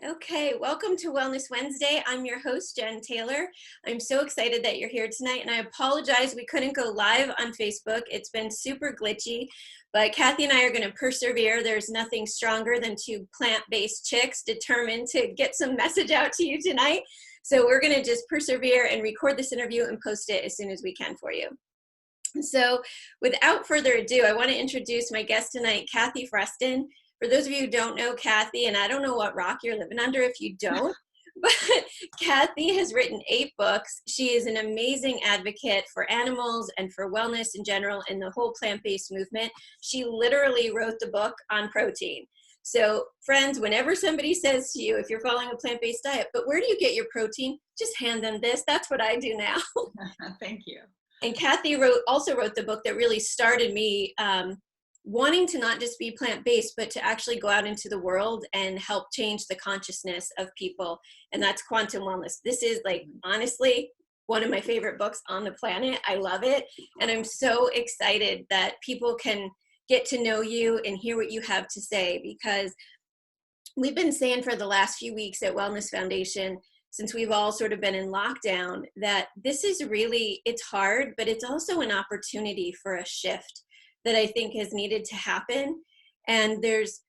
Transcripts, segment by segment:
Okay, welcome to Wellness Wednesday. I'm your host, Jen Taylor. I'm so excited that you're here tonight, and I apologize we couldn't go live on Facebook. It's been super glitchy, but Kathy and I are going to persevere. There's nothing stronger than two plant-based chicks determined to get some message out to you tonight. So we're going to just persevere and record this interview and post it as soon as we can for you. So without further ado, I want to introduce my guest tonight, Kathy Freston. For those of you who don't know Kathy, and I don't know what rock you're living under if you don't, but Kathy has written 8 books. She is an amazing advocate for animals and for wellness in general and the whole plant-based movement. She literally wrote the book on protein. So friends, whenever somebody says to you, if you're following a plant-based diet, but where do you get your protein? Just hand them this. That's what I do now. Thank you. And Kathy also wrote the book that really started me wanting to not just be plant-based, but to actually go out into the world and help change the consciousness of people. And that's Quantum Wellness. This is, like, honestly, one of my favorite books on the planet. I love it. And I'm so excited that people can get to know you and hear what you have to say, because we've been saying for the last few weeks at Wellness Foundation, since we've all sort of been in lockdown, that this is really, it's hard, but it's also an opportunity for a shift that I think has needed to happen. And there's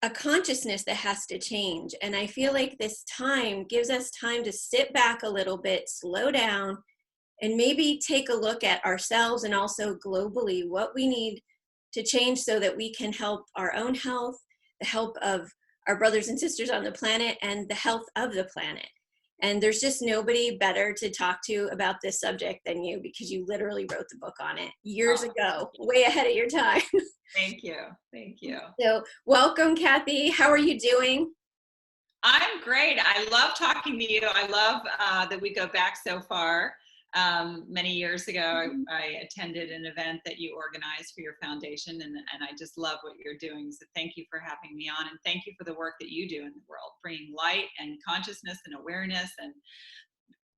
a consciousness that has to change. And I feel like this time gives us time to sit back a little bit, slow down, and maybe take a look at ourselves and also globally what we need to change so that we can help our own health, the health of our brothers and sisters on the planet, and the health of the planet. And there's just nobody better to talk to about this subject than you, because you literally wrote the book on it years ago, way ahead of your time. Thank you. Thank you. So welcome, Kathy. How are you doing? I'm great. I love talking to you. I love that we go back so far. Many years ago, I attended an event that you organized for your foundation, and I just love what you're doing. So thank you for having me on, and thank you for the work that you do in the world, bringing light and consciousness and awareness and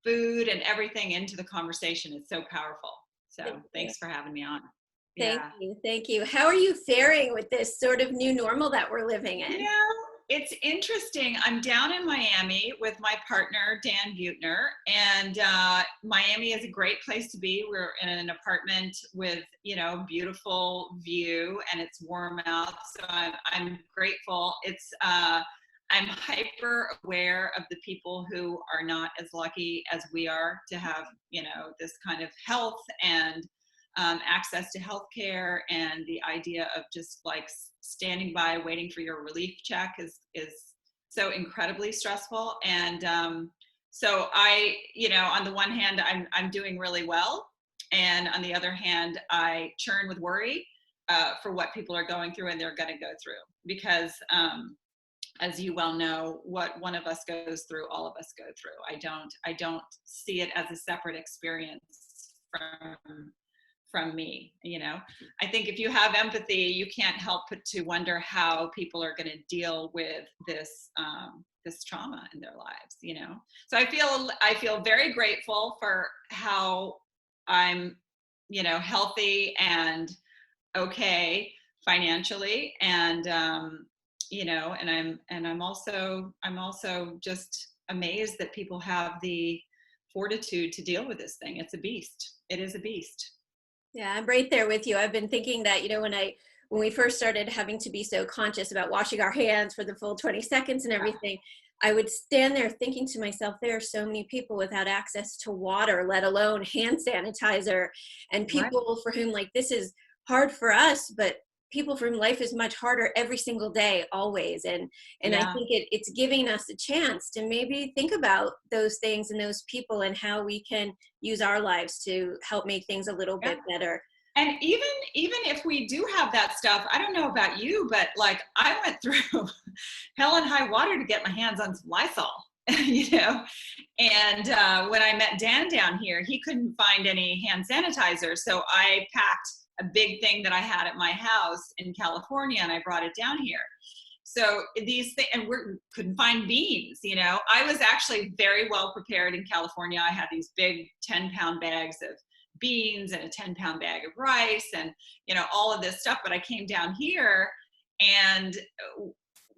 food and everything into the conversation. It's so powerful. So thanks for having me on. Thank you. Thank you. How are you faring with this sort of new normal that we're living in? You know, it's interesting. I'm down in Miami with my partner, Dan Buettner, and Miami is a great place to be. We're in an apartment with, beautiful view, and it's warm out. So I'm grateful. I'm hyper aware of the people who are not as lucky as we are to have, this kind of health and access to healthcare, and the idea of just like standing by waiting for your relief check is so incredibly stressful. And so on the one hand, I'm doing really well, and on the other hand, I churn with worry for what people are going through and they're going to go through, because as you well know, what one of us goes through, all of us go through. I don't see it as a separate experience from me. I think if you have empathy, you can't help but to wonder how people are going to deal with this trauma in their lives. So I feel very grateful for how I'm healthy and okay financially, and and I'm also just amazed that people have the fortitude to deal with this thing. It's a beast. It is a beast. Yeah, I'm right there with you. I've been thinking that, when we first started having to be so conscious about washing our hands for the full 20 seconds and everything, I would stand there thinking to myself, there are so many people without access to water, let alone hand sanitizer, and people for whom, like, this is hard for us, but people for whom life is much harder every single day, always. And I think it's giving us a chance to maybe think about those things and those people and how we can use our lives to help make things a little bit better. And even if we do have that stuff, I don't know about you, but like I went through hell and high water to get my hands on some Lysol, and when I met Dan down here, he couldn't find any hand sanitizer. So I packed a big thing that I had at my house in California, and I brought it down here. So these things, and we couldn't find beans. I was actually very well prepared in California. I had these big 10-pound bags of beans and a 10-pound bag of rice and all of this stuff. But I came down here, and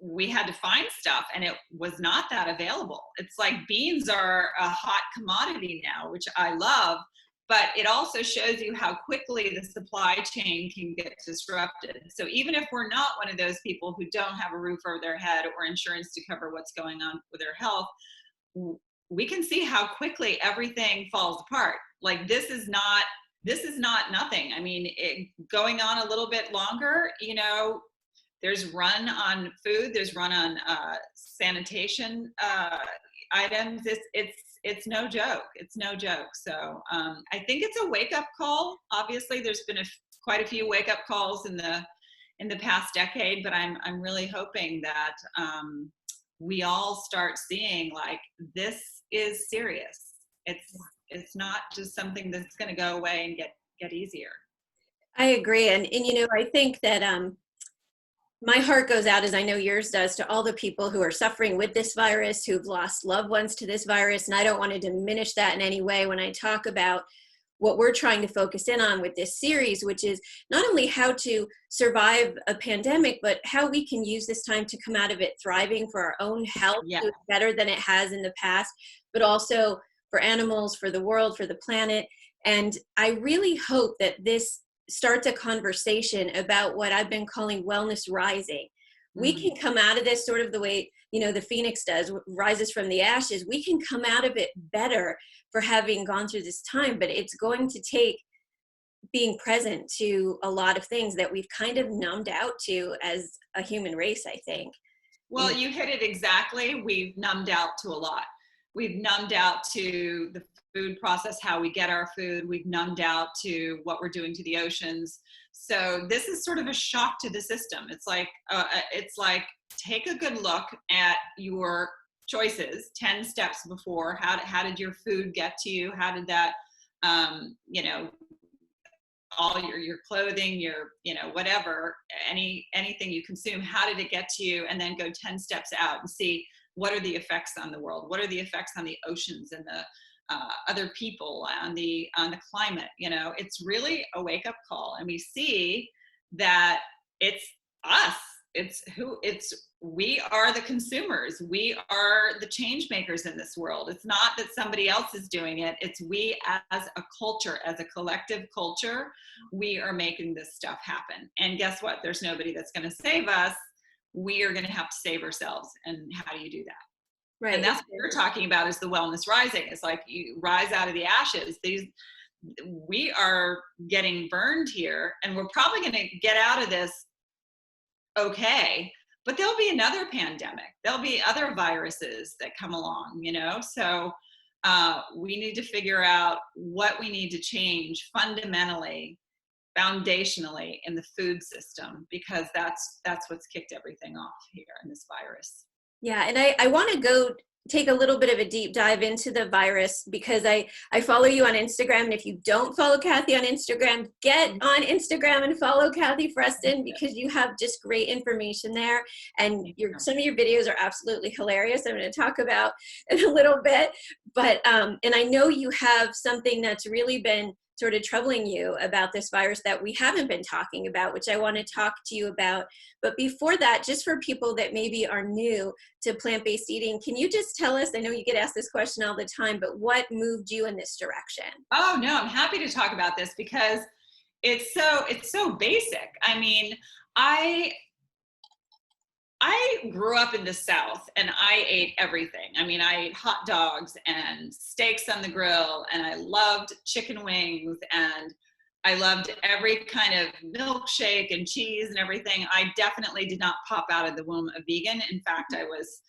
we had to find stuff, and it was not that available. It's like beans are a hot commodity now, which I love, but it also shows you how quickly the supply chain can get disrupted. So even if we're not one of those people who don't have a roof over their head or insurance to cover what's going on with their health, we can see how quickly everything falls apart. Like this is not nothing. I mean, going on a little bit longer, you know, there's run on food, there's run on sanitation items. It's no joke. It's no joke. So I think it's a wake up call. Obviously, there's been quite a few wake up calls in the past decade, but I'm really hoping that we all start seeing like this is serious. It's not just something that's going to go away and get easier. I agree. And you know, I think that my heart goes out, as I know yours does, to all the people who are suffering with this virus, who've lost loved ones to this virus. And I don't want to diminish that in any way when I talk about what we're trying to focus in on with this series, which is not only how to survive a pandemic, but how we can use this time to come out of it thriving for our own health, Yeah. so it's better than it has in the past, but also for animals, for the world, for the planet. And I really hope that this starts a conversation about what I've been calling wellness rising. We can come out of this sort of the way, you know, the phoenix does, rises from the ashes. We can come out of it better for having gone through this time, but it's going to take being present to a lot of things that we've kind of numbed out to as a human race, I think. Well, you hit it exactly. We've numbed out to a lot. We've numbed out to the food process, how we get our food. We've numbed out to what we're doing to the oceans. So this is sort of a shock to the system. It's like take a good look at your choices 10 steps before. How did your food get to you? How did that, you know, all your clothing, your, you know, whatever, anything you consume, how did it get to you? And then go 10 steps out and see what are the effects on the world? What are the effects on the oceans and the other people, on the climate? You know, it's really a wake up call, and we see that it's us. We are the consumers. We are the change makers in this world. It's not that somebody else is doing it. It's we as a culture, as a collective culture, we are making this stuff happen. And guess what? There's nobody that's going to save us. We are going to have to save ourselves. And how do you do that? Right. And that's what we're talking about, is the wellness rising. It's like you rise out of the ashes. We are getting burned here, and we're probably going to get out of this okay, but there'll be another pandemic. There'll be other viruses that come along, you know? So we need to figure out what we need to change fundamentally, foundationally in the food system, because that's what's kicked everything off here in this virus. Yeah, and I want to go take a little bit of a deep dive into the virus, because I follow you on Instagram. And if you don't follow Kathy on Instagram, get on Instagram and follow Kathy Freston, because you have just great information there. And some of your videos are absolutely hilarious. I'm going to talk about in a little bit. But, and I know you have something that's really been sort of troubling you about this virus that we haven't been talking about, which I want to talk to you about. But before that, just for people that maybe are new to plant-based eating, can you just tell us, I know you get asked this question all the time, but what moved you in this direction? Oh no, I'm happy to talk about this, because it's so basic. I mean, I grew up in the South, and I ate everything. I mean, I ate hot dogs and steaks on the grill, and I loved chicken wings, and I loved every kind of milkshake and cheese and everything. I definitely did not pop out of the womb a vegan. In fact, I was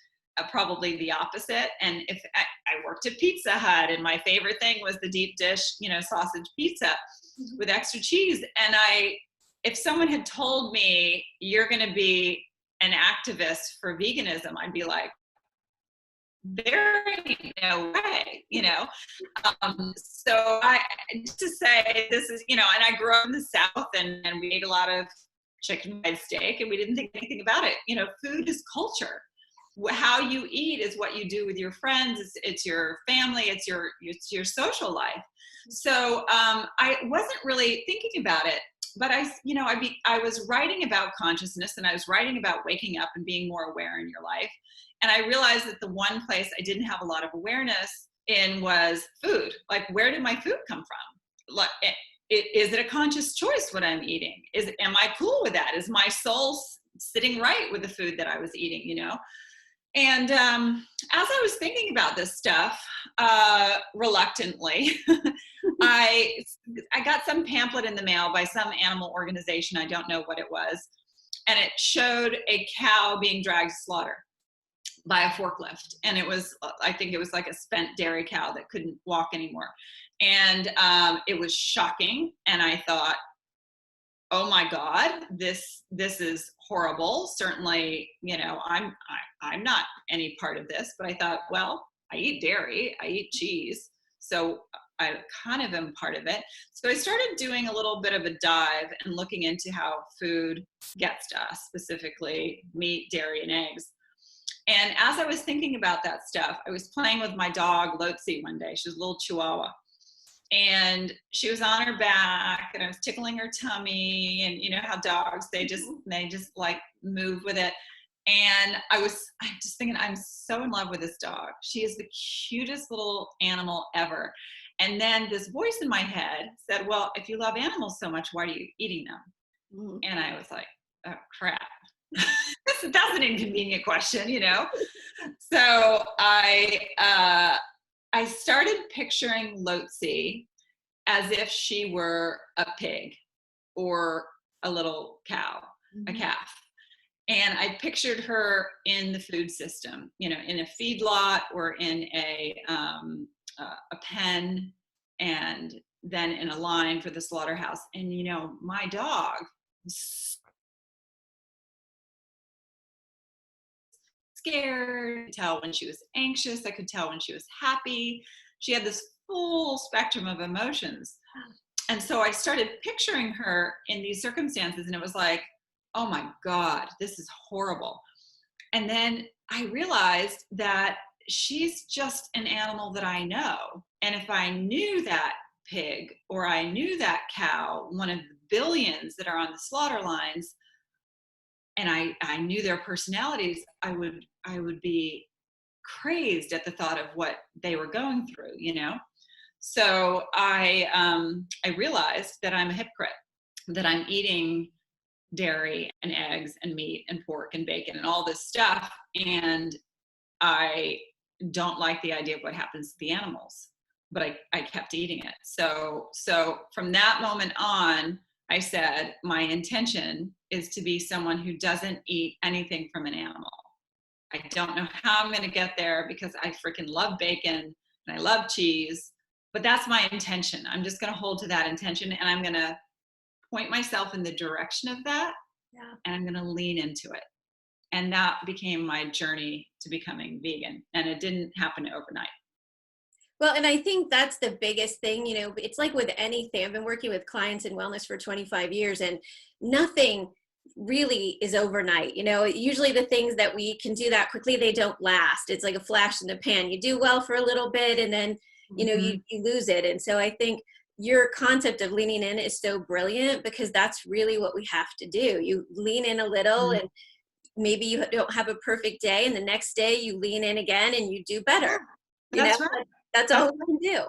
probably the opposite. And if I worked at Pizza Hut, and my favorite thing was the deep dish, you know, sausage pizza with extra cheese. And if someone had told me you're going to be an activist for veganism, I'd be like, there ain't no way, you know? So just to say this is, you know, and I grew up in the South, and we ate a lot of chicken fried steak, and we didn't think anything about it. You know, food is culture. How you eat is what you do with your friends. It's your family. It's your social life. So I wasn't really thinking about it but I was writing about consciousness, and I was writing about waking up and being more aware in your life. And I realized that the one place I didn't have a lot of awareness in was food. Like, where did my food come from? Like, is it a conscious choice what I'm eating? Am I cool with that? Is my soul sitting right with the food that I was eating, And as I was thinking about this stuff, reluctantly, I got some pamphlet in the mail by some animal organization. I don't know what it was. And it showed a cow being dragged to slaughter by a forklift. And I think it was like a spent dairy cow that couldn't walk anymore. And it was shocking. And I thought, oh my God, this is horrible. Certainly, I'm not any part of this, but I thought, well, I eat dairy, I eat cheese, so I kind of am part of it. So I started doing a little bit of a dive and looking into how food gets to us, specifically meat, dairy, and eggs. And as I was thinking about that stuff, I was playing with my dog, Lotzi, one day. She was a little Chihuahua. And she was on her back, and I was tickling her tummy, and you know how dogs, they just like move with it. And I'm just thinking, I'm so in love with this dog. She is the cutest little animal ever. And then this voice in my head said, well, if you love animals so much, why are you eating them? Mm-hmm. And I was like, oh crap. That's an inconvenient question, So I started picturing Lotzi as if she were a pig or a little cow, a calf. And I pictured her in the food system, in a feedlot or in a pen, and then in a line for the slaughterhouse. And, my dog was scared. I could tell when she was anxious. I could tell when she was happy. She had this full spectrum of emotions. And so I started picturing her in these circumstances, and it was like, oh my God, this is horrible. And then I realized that she's just an animal that I know. And if I knew that pig or I knew that cow, one of the billions that are on the slaughter lines, and I knew their personalities, I would be crazed at the thought of what they were going through, So I realized that I'm a hypocrite, that I'm eating dairy and eggs and meat and pork and bacon and all this stuff, and I don't like the idea of what happens to the animals, but I kept eating it. So from that moment on, I said, my intention is to be someone who doesn't eat anything from an animal. I don't know how I'm going to get there because I freaking love bacon and I love cheese, but that's my intention. I'm just going to hold to that intention, and I'm going to point myself in the direction of that. Yeah. And I'm going to lean into it. And that became my journey to becoming vegan. And it didn't happen overnight. Well, and I think that's the biggest thing, it's like with anything. I've been working with clients in wellness for 25 years, and nothing really is overnight. Usually the things that we can do that quickly, they don't last. It's like a flash in the pan. You do well for a little bit, and then, you lose it. And so I think your concept of leaning in is so brilliant, because that's really what we have to do. You lean in a little, and maybe you don't have a perfect day, and the next day you lean in again and you do better. That's right. That's all we can do.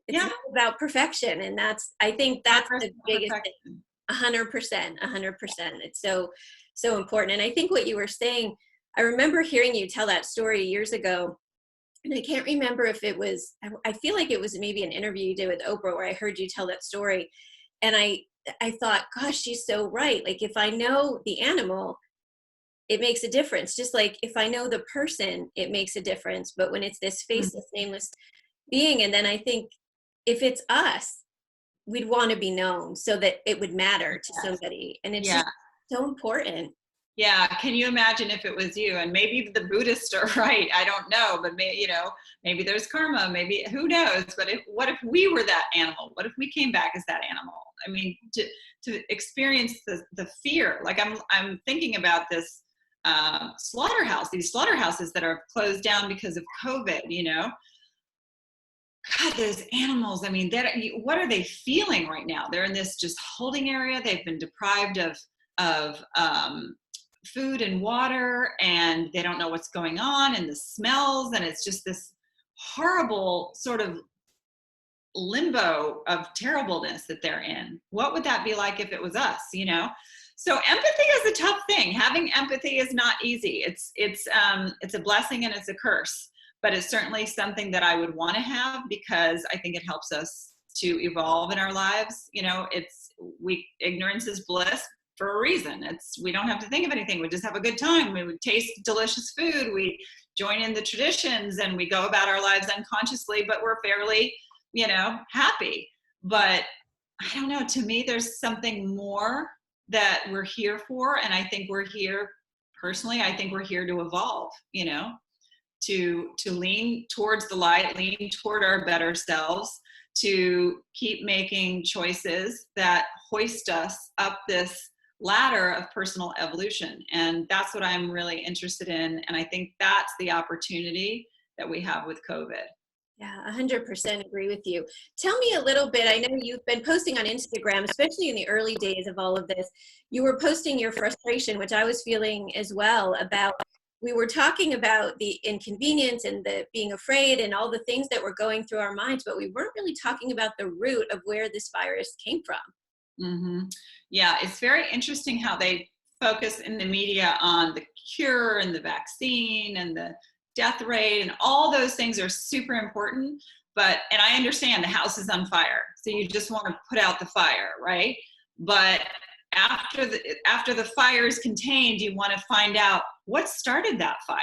It's not about perfection. And I think that's the biggest thing. 100%. It's so important. And I think what you were saying, I remember hearing you tell that story years ago, and I can't remember if it was, I feel like it was maybe an interview you did with Oprah where I heard you tell that story. And I thought, gosh, she's so right. Like, if I know the animal, it makes a difference. Just like if I know the person, it makes a difference. But when it's this faceless, nameless being, and then I think if it's us, we'd want to be known so that it would matter to somebody. And it's just so important. Yeah. Can you imagine if it was you? And maybe the Buddhists are right. I don't know, but maybe there's karma, maybe, who knows? But what if we were that animal? What if we came back as that animal? I mean, to experience the fear, like I'm thinking about this slaughterhouse, these slaughterhouses that are closed down because of COVID, God, those animals, I mean, what are they feeling right now? They're in this just holding area. They've been deprived of food and water, and they don't know what's going on, and the smells, and it's just this horrible sort of limbo of terribleness that they're in. What would that be like if it was us, you know? So empathy is a tough thing. Having empathy is not easy. It's a blessing and it's a curse, but it's certainly something that I would want to have because I think it helps us to evolve in our lives. You know, ignorance is bliss for a reason. We don't have to think of anything. We just have a good time. We would taste delicious food. We join in the traditions and we go about our lives unconsciously, but we're fairly, you know, happy. But I don't know, to me, there's something more that we're here for. And I think we're here, personally, I think we're here to evolve, you know, to lean towards the light, lean toward our better selves, to keep making choices that hoist us up this ladder of personal evolution. And that's what I'm really interested in. And I think that's the opportunity that we have with COVID. Yeah, 100% agree with you. Tell me a little bit. I know you've been posting on Instagram, especially in the early days of all of this. You were posting your frustration, which I was feeling as well about. We were talking about the inconvenience and the being afraid and all the things that were going through our minds, but we weren't really talking about the root of where this virus came from. Mm-hmm. Yeah, it's very interesting how they focus in the media on the cure and the vaccine and the death rate, and all those things are super important. And I understand the house is on fire, so you just want to put out the fire, right? But after the fire is contained, you want to find out what started that fire.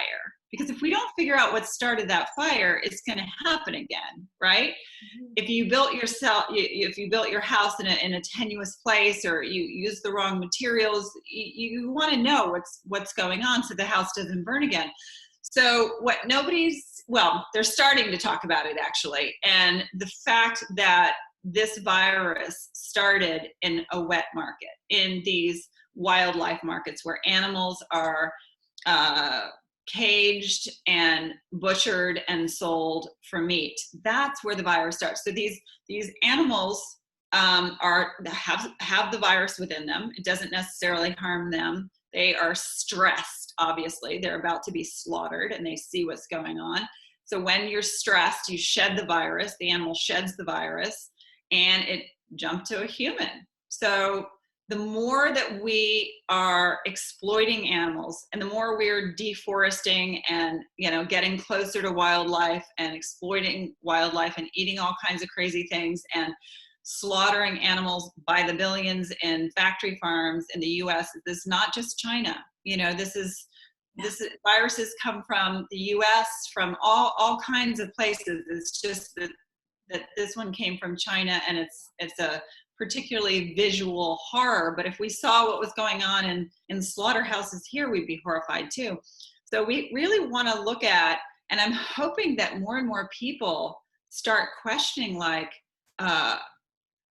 Because if we don't figure out what started that fire, it's going to happen again, right? Mm-hmm. If you built your house in a tenuous place, or you use the wrong materials, you want to know what's going on so the house doesn't burn again. So they're starting to talk about it, actually. And the fact that this virus started in a wet market, in these wildlife markets where animals are caged and butchered and sold for meat. That's where the virus starts. So these animals have the virus within them. It doesn't necessarily harm them. They are stressed, obviously. They're about to be slaughtered and they see what's going on. So when you're stressed, you shed the virus, the animal sheds the virus, and it jumped to a human. So the more that we are exploiting animals and the more we're deforesting and, you know, getting closer to wildlife and exploiting wildlife and eating all kinds of crazy things and slaughtering animals by the billions in factory farms in the US, this is not just China. You know, viruses come from the US, from all kinds of places. It's just that this one came from China, and it's a particularly visual horror. But if we saw what was going on in slaughterhouses here, we'd be horrified too. So we really want to look at, and I'm hoping that more and more people start questioning, like,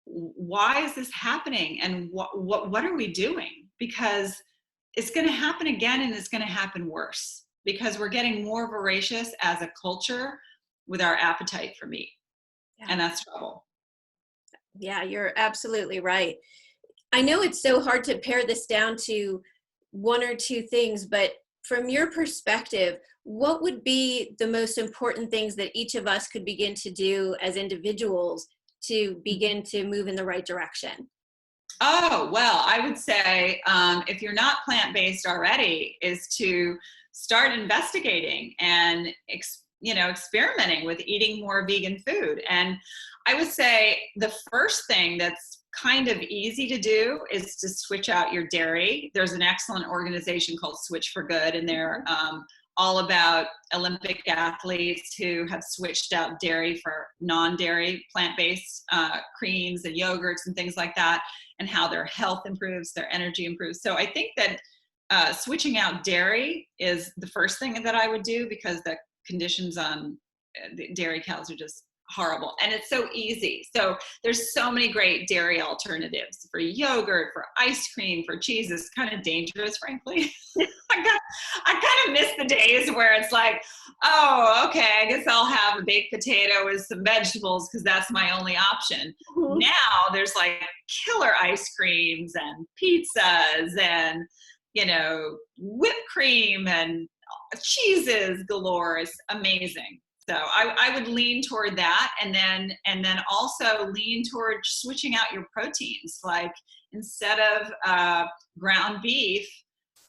why is this happening, and what are we doing? Because it's going to happen again, and it's going to happen worse because we're getting more voracious as a culture with our appetite for meat. Yeah. And that's trouble. Yeah, you're absolutely right. I know it's so hard to pare this down to one or two things, but from your perspective, what would be the most important things that each of us could begin to do as individuals to begin to move in the right direction? Oh, well, I would say if you're not plant-based already, is to start investigating and experimenting with eating more vegan food. And I would say the first thing that's kind of easy to do is to switch out your dairy. There's an excellent organization called Switch for Good, and they're all about Olympic athletes who have switched out dairy for non-dairy plant-based creams and yogurts and things like that, and how their health improves, their energy improves. So I think that switching out dairy is the first thing that I would do, because the conditions on the dairy cows are just horrible. And it's so easy. So there's so many great dairy alternatives for yogurt, for ice cream, for cheese. It's kind of dangerous, frankly. I kind of miss the days where it's like, oh, okay, I guess I'll have a baked potato with some vegetables because that's my only option. Mhm. Now there's like killer ice creams and pizzas and, whipped cream and cheeses galore. Is amazing. So I would lean toward that, and then also lean toward switching out your proteins. Like instead of ground beef,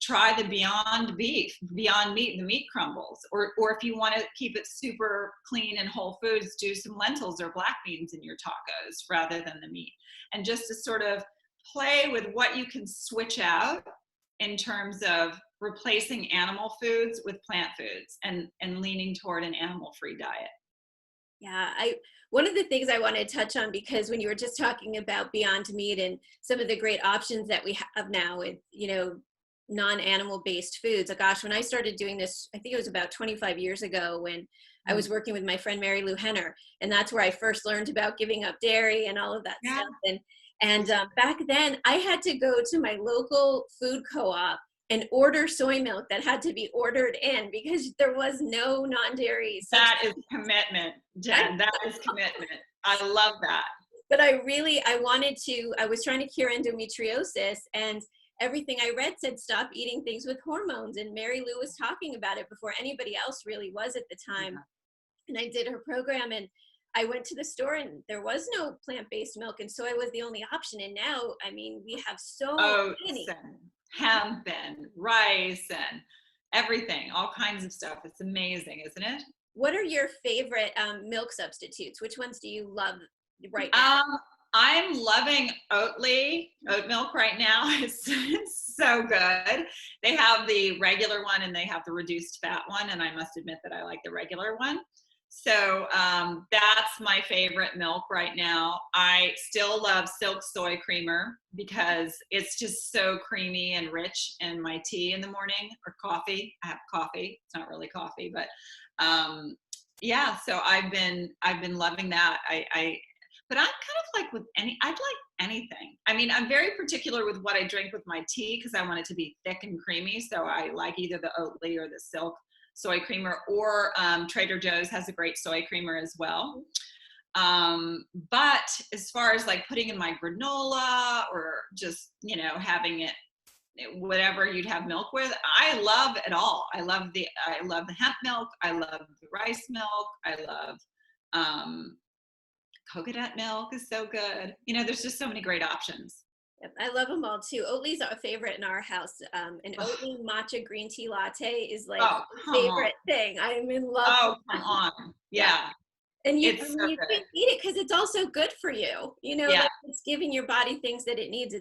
try the Beyond Meat, the meat crumbles. Or if you want to keep it super clean and whole foods, do some lentils or black beans in your tacos rather than the meat. And just to sort of play with what you can switch out in terms of replacing animal foods with plant foods and leaning toward an animal-free diet. Yeah, one of the things I want to touch on, because when you were just talking about Beyond Meat and some of the great options that we have now with, non-animal based foods. Oh gosh, when I started doing this, I think it was about 25 years ago when I was working with my friend Mary Lou Henner, and that's where I first learned about giving up dairy and all of that Yeah. stuff. And back then, I had to go to my local food co-op and order soy milk that had to be ordered in because there was no non-dairy. That is commitment, Jen. That is commitment. I love that. But I was trying to cure endometriosis, and everything I read said stop eating things with hormones. And Mary Lou was talking about it before anybody else really was at the time. Yeah. And I did her program, and I went to the store and there was no plant-based milk, and soy was the only option. And now, I mean, we have so many. Hemp and rice and everything, all kinds of stuff. It's amazing, isn't it? What are your favorite milk substitutes? Which ones do you love right now? I'm loving oat milk right now. It's so good. They have the regular one and they have the reduced fat one, and I must admit that I like the regular one. So that's my favorite milk right now. I still love Silk Soy Creamer because it's just so creamy and rich in my tea in the morning or coffee. I have coffee. It's not really coffee, but yeah. So I've been loving that. But I'm kind of like I'd like anything. I mean, I'm very particular with what I drink with my tea because I want it to be thick and creamy. So I like either the Oatly or the Silk Soy Creamer, or Trader Joe's has a great soy creamer as well. But as far as like putting in my granola or just, having it, whatever you'd have milk with, I love it all. I love the hemp milk. I love the rice milk. I love coconut milk is so good. There's just so many great options. Yep, I love them all too. Oatly's our favorite in our house. An Oatly matcha green tea latte is like my favorite thing. I'm in love. Oh, come on. Yeah. And you can't eat it because it's also good for you. Like it's giving your body things that it needs.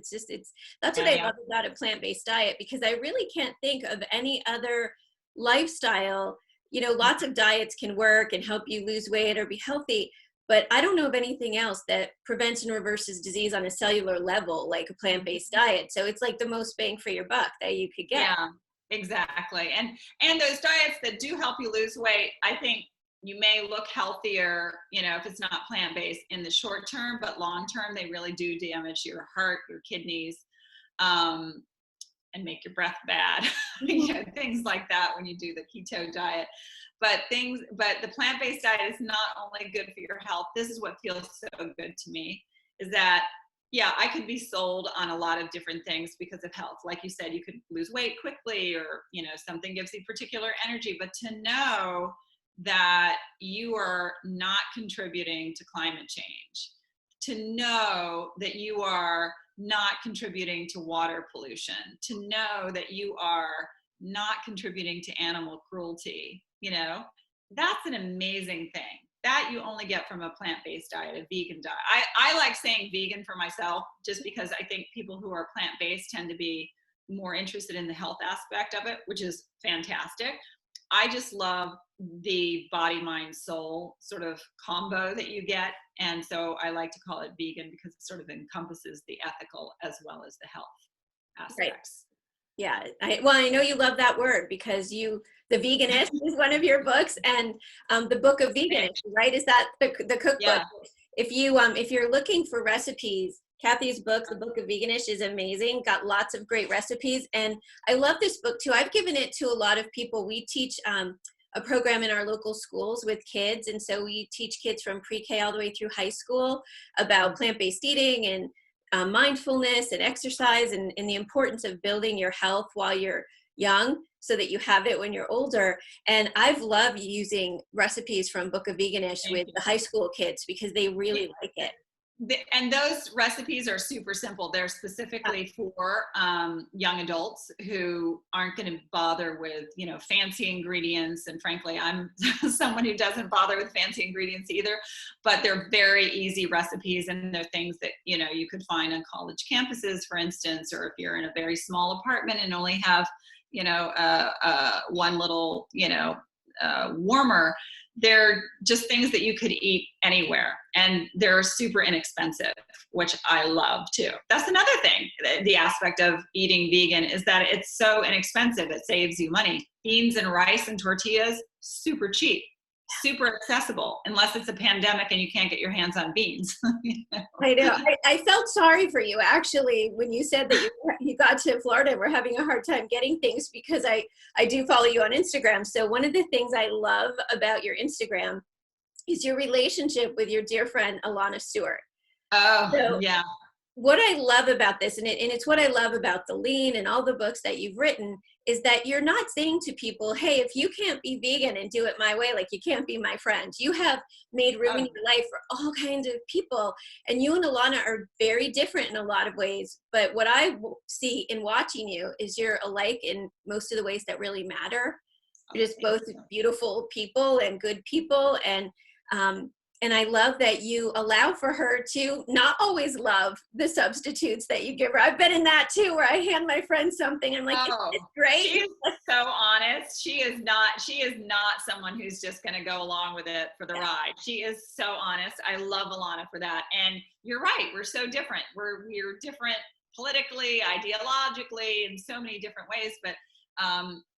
That's what I love about a plant-based diet, because I really can't think of any other lifestyle. Lots of diets can work and help you lose weight or be healthy, but I don't know of anything else that prevents and reverses disease on a cellular level like a plant-based diet. So it's like the most bang for your buck that you could get. Yeah, exactly. And those diets that do help you lose weight, I think you may look healthier, if it's not plant-based in the short term, but long term, they really do damage your heart, your kidneys, and make your breath bad. Things like that when you do the keto diet. But the plant-based diet is not only good for your health. This is what feels so good to me, is that, yeah, I could be sold on a lot of different things because of health. Like you said, you could lose weight quickly, or, something gives you particular energy, but to know that you are not contributing to climate change, to know that you are not contributing to water pollution, to know that you are not contributing to animal cruelty, that's an amazing thing that you only get from a plant-based diet, a vegan diet. I like saying vegan for myself just because I think people who are plant-based tend to be more interested in the health aspect of it, which is fantastic. I just love the body, mind, soul sort of combo that you get. And so I like to call it vegan because it sort of encompasses the ethical as well as the health aspects. Right. Yeah. I know you love that word because you The Veganish is one of your books, and the Book of Veganish, right? Is that the cookbook? Yeah. If you're looking for recipes, Kathy's book, The Book of Veganish, is amazing. Got lots of great recipes, and I love this book too. I've given it to a lot of people. We teach a program in our local schools with kids, and so we teach kids from pre-K all the way through high school about plant-based eating and mindfulness and exercise, and the importance of building your health while you're young so that you have it when you're older. And I've loved using recipes from Book of Veganish Thank with you. the high school kids because they really like it. And those recipes are super simple. They're specifically for young adults who aren't going to bother with, fancy ingredients. And frankly, I'm someone who doesn't bother with fancy ingredients either, but they're very easy recipes. And they're things that, you could find on college campuses, for instance, or if you're in a very small apartment and only have, one little, warmer. They're just things that you could eat anywhere, and they're super inexpensive, which I love too. That's another thing. The aspect of eating vegan is that it's so inexpensive. It saves you money. Beans and rice and tortillas, super cheap, super accessible, unless it's a pandemic and you can't get your hands on beans. I know. I felt sorry for you actually when you said that you got to Florida and were having a hard time getting things, because I do follow you on Instagram. So one of the things I love about your Instagram is your relationship with your dear friend Alana Stewart. Oh, So yeah. what I love about this, and it's what I love about The Lean and all the books that you've written, is that you're not saying to people, hey, if you can't be vegan and do it my way, like, you can't be my friend. You have made room in your life for all kinds of people. And you and Alana are very different in a lot of ways. But what I see in watching you is you're alike in most of the ways that really matter. You're just both beautiful people and good people. And I love that you allow for her to not always love the substitutes that you give her. I've been in that too, where I hand my friend something. I'm like, it's great. She is so honest. She is not someone who's just going to go along with it for the ride. She is so honest. I love Alana for that. And you're right. We're so different. We're different politically, ideologically, in so many different ways, but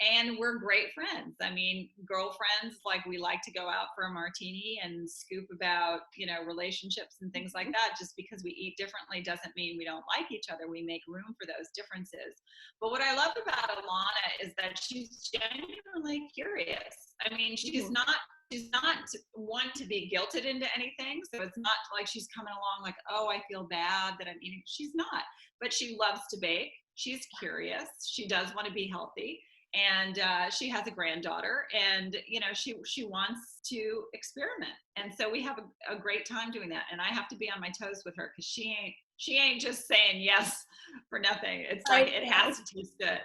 and we're great friends. I mean, girlfriends, like, we like to go out for a martini and scoop about, relationships and things like that. Just because we eat differently doesn't mean we don't like each other. We make room for those differences. But what I love about Alana is that she's genuinely curious. I mean, she's not one to be guilted into anything. So it's not like she's coming along like, oh, I feel bad that I'm eating. She's not, but she loves to bake. She's curious. She does want to be healthy, and she has a granddaughter, and she wants to experiment. And so we have a great time doing that. And I have to be on my toes with her, because she ain't just saying yes for nothing. It's like, it has to taste good.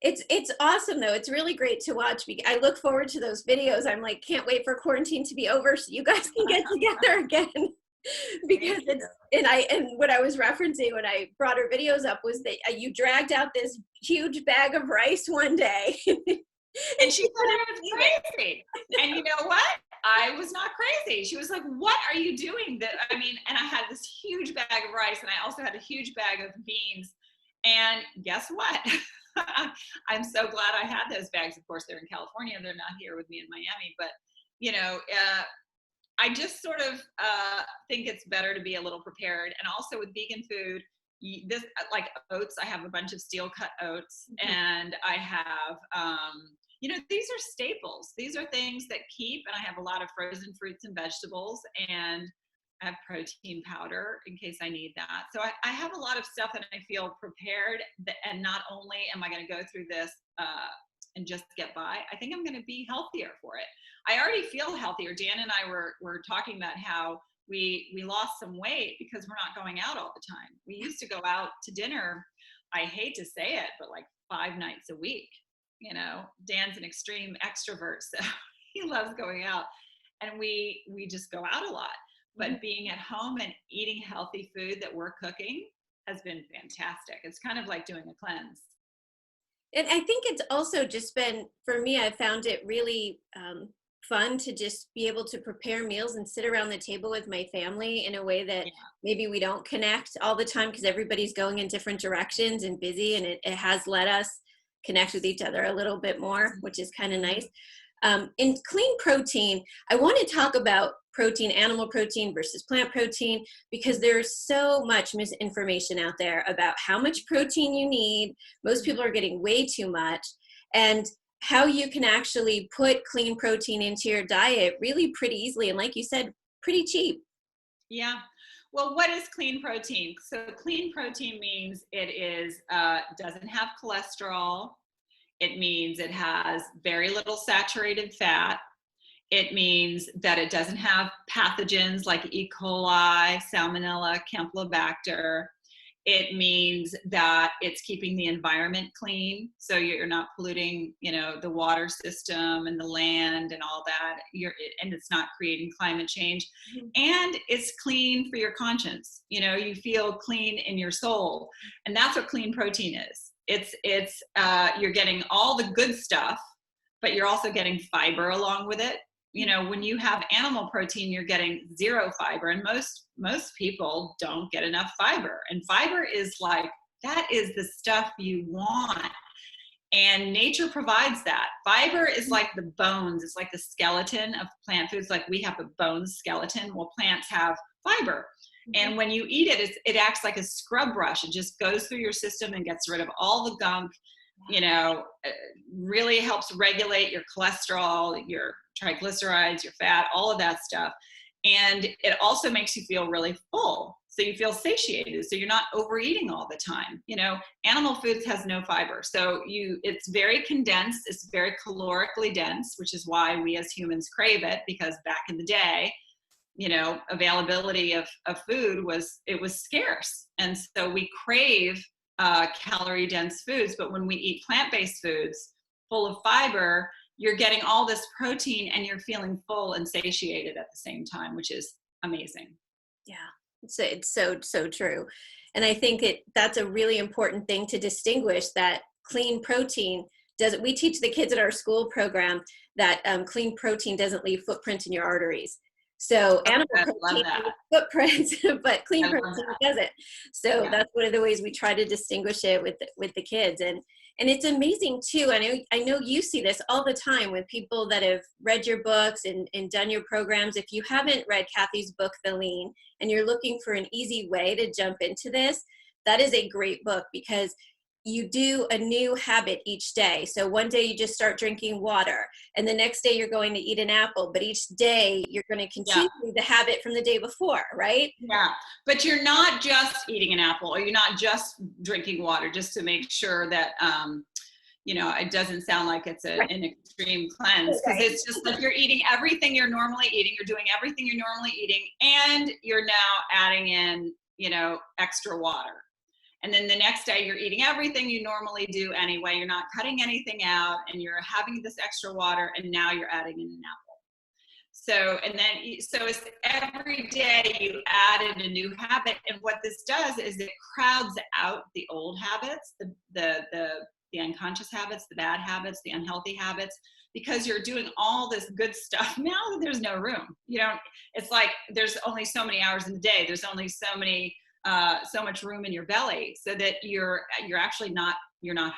It's awesome though. It's really great to watch. I look forward to those videos. I'm like, can't wait for quarantine to be over so you guys can get together again. Because and what I was referencing when I brought her videos up was that you dragged out this huge bag of rice one day. And she said I was crazy. And you know what? I was not crazy. She was like, what are you doing? And I had this huge bag of rice, and I also had a huge bag of beans. And guess what? I'm so glad I had those bags. Of course, they're in California. They're not here with me in Miami. But, I just sort of think it's better to be a little prepared. And also with vegan food, this, like oats, I have a bunch of steel cut oats, and I have, these are staples. These are things that keep, and I have a lot of frozen fruits and vegetables, and I have protein powder in case I need that. So I have a lot of stuff that I feel prepared, and not only am I going to go through this and just get by, I think I'm going to be healthier for it. I already feel healthier. Dan and I were talking about how we lost some weight because we're not going out all the time. We used to go out to dinner, I hate to say it, but like 5 nights a week. Dan's an extreme extrovert, so he loves going out, and we just go out a lot. But being at home and eating healthy food that we're cooking has been fantastic. It's kind of like doing a cleanse. And I think it's also just been, for me, I found it really fun to just be able to prepare meals and sit around the table with my family in a way that maybe we don't connect all the time, because everybody's going in different directions and busy, and it has let us connect with each other a little bit more, which is kind of nice. In clean protein, I want to talk about protein, animal protein versus plant protein, because there's so much misinformation out there about how much protein you need. Most people are getting way too much, and how you can actually put clean protein into your diet really pretty easily. And like you said, pretty cheap. Yeah. Well, what is clean protein? So clean protein means it is doesn't have cholesterol. It means it has very little saturated fat. It means that it doesn't have pathogens like E. coli, Salmonella, Campylobacter. It means that it's keeping the environment clean, so you're not polluting, the water system and the land and all that. And it's not creating climate change. Mm-hmm. And it's clean for your conscience. You feel clean in your soul, and that's what clean protein is. It's you're getting all the good stuff, but you're also getting fiber along with it. When you have animal protein, you're getting zero fiber, and most people don't get enough fiber. And fiber is that is the stuff you want. And nature provides that. Fiber is like the bones. It's like the skeleton of plant foods. Like we have a bone skeleton. Well, plants have fiber. Mm-hmm. And when you eat it, it acts like a scrub brush. It just goes through your system and gets rid of all the gunk. Really helps regulate your cholesterol, your triglycerides, your fat, all of that stuff. And it also makes you feel really full. So you feel satiated. So you're not overeating all the time. Animal foods has no fiber. So it's very condensed. It's very calorically dense, which is why we as humans crave it, because back in the day, availability of food was scarce. And so we crave calorie dense foods. But when we eat plant-based foods full of fiber, you're getting all this protein and you're feeling full and satiated at the same time, which is amazing. Yeah, it's so true. And I think that's a really important thing to distinguish, that clean protein we teach the kids at our school program that clean protein doesn't leave footprints in your arteries. So animal protein footprints, but clean protein doesn't. So yeah. That's one of the ways we try to distinguish it with the kids. And it's amazing too. I know you see this all the time with people that have read your books and done your programs. If you haven't read Kathy's book, The Lean, and you're looking for an easy way to jump into this, that is a great book, because you do a new habit each day. So one day you just start drinking water, and the next day you're going to eat an apple, but each day you're going to continue the habit from the day before, right? Yeah, but you're not just eating an apple, or you're not just drinking water, just to make sure that, it doesn't sound like it's an extreme cleanse, because it's just like you're eating everything you're normally eating, you're doing everything you're normally eating, and you're now adding in, extra water. And then the next day you're eating everything you normally do anyway. You're not cutting anything out, and you're having this extra water, and now you're adding in an apple. So it's every day you added a new habit. And what this does is it crowds out the old habits, the unconscious habits, the bad habits, the unhealthy habits, because you're doing all this good stuff. Now there's no room. It's like there's only so many hours in the day. There's only so much room in your belly, so that you're actually not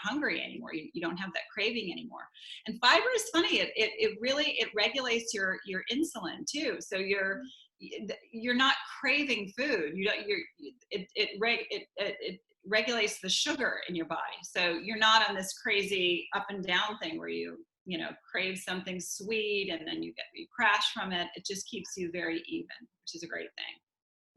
hungry anymore. You don't have that craving anymore. And fiber is funny. It really regulates your insulin too. So you're not craving food. It regulates the sugar in your body. So you're not on this crazy up and down thing where you crave something sweet and then you crash from it. It just keeps you very even, which is a great thing.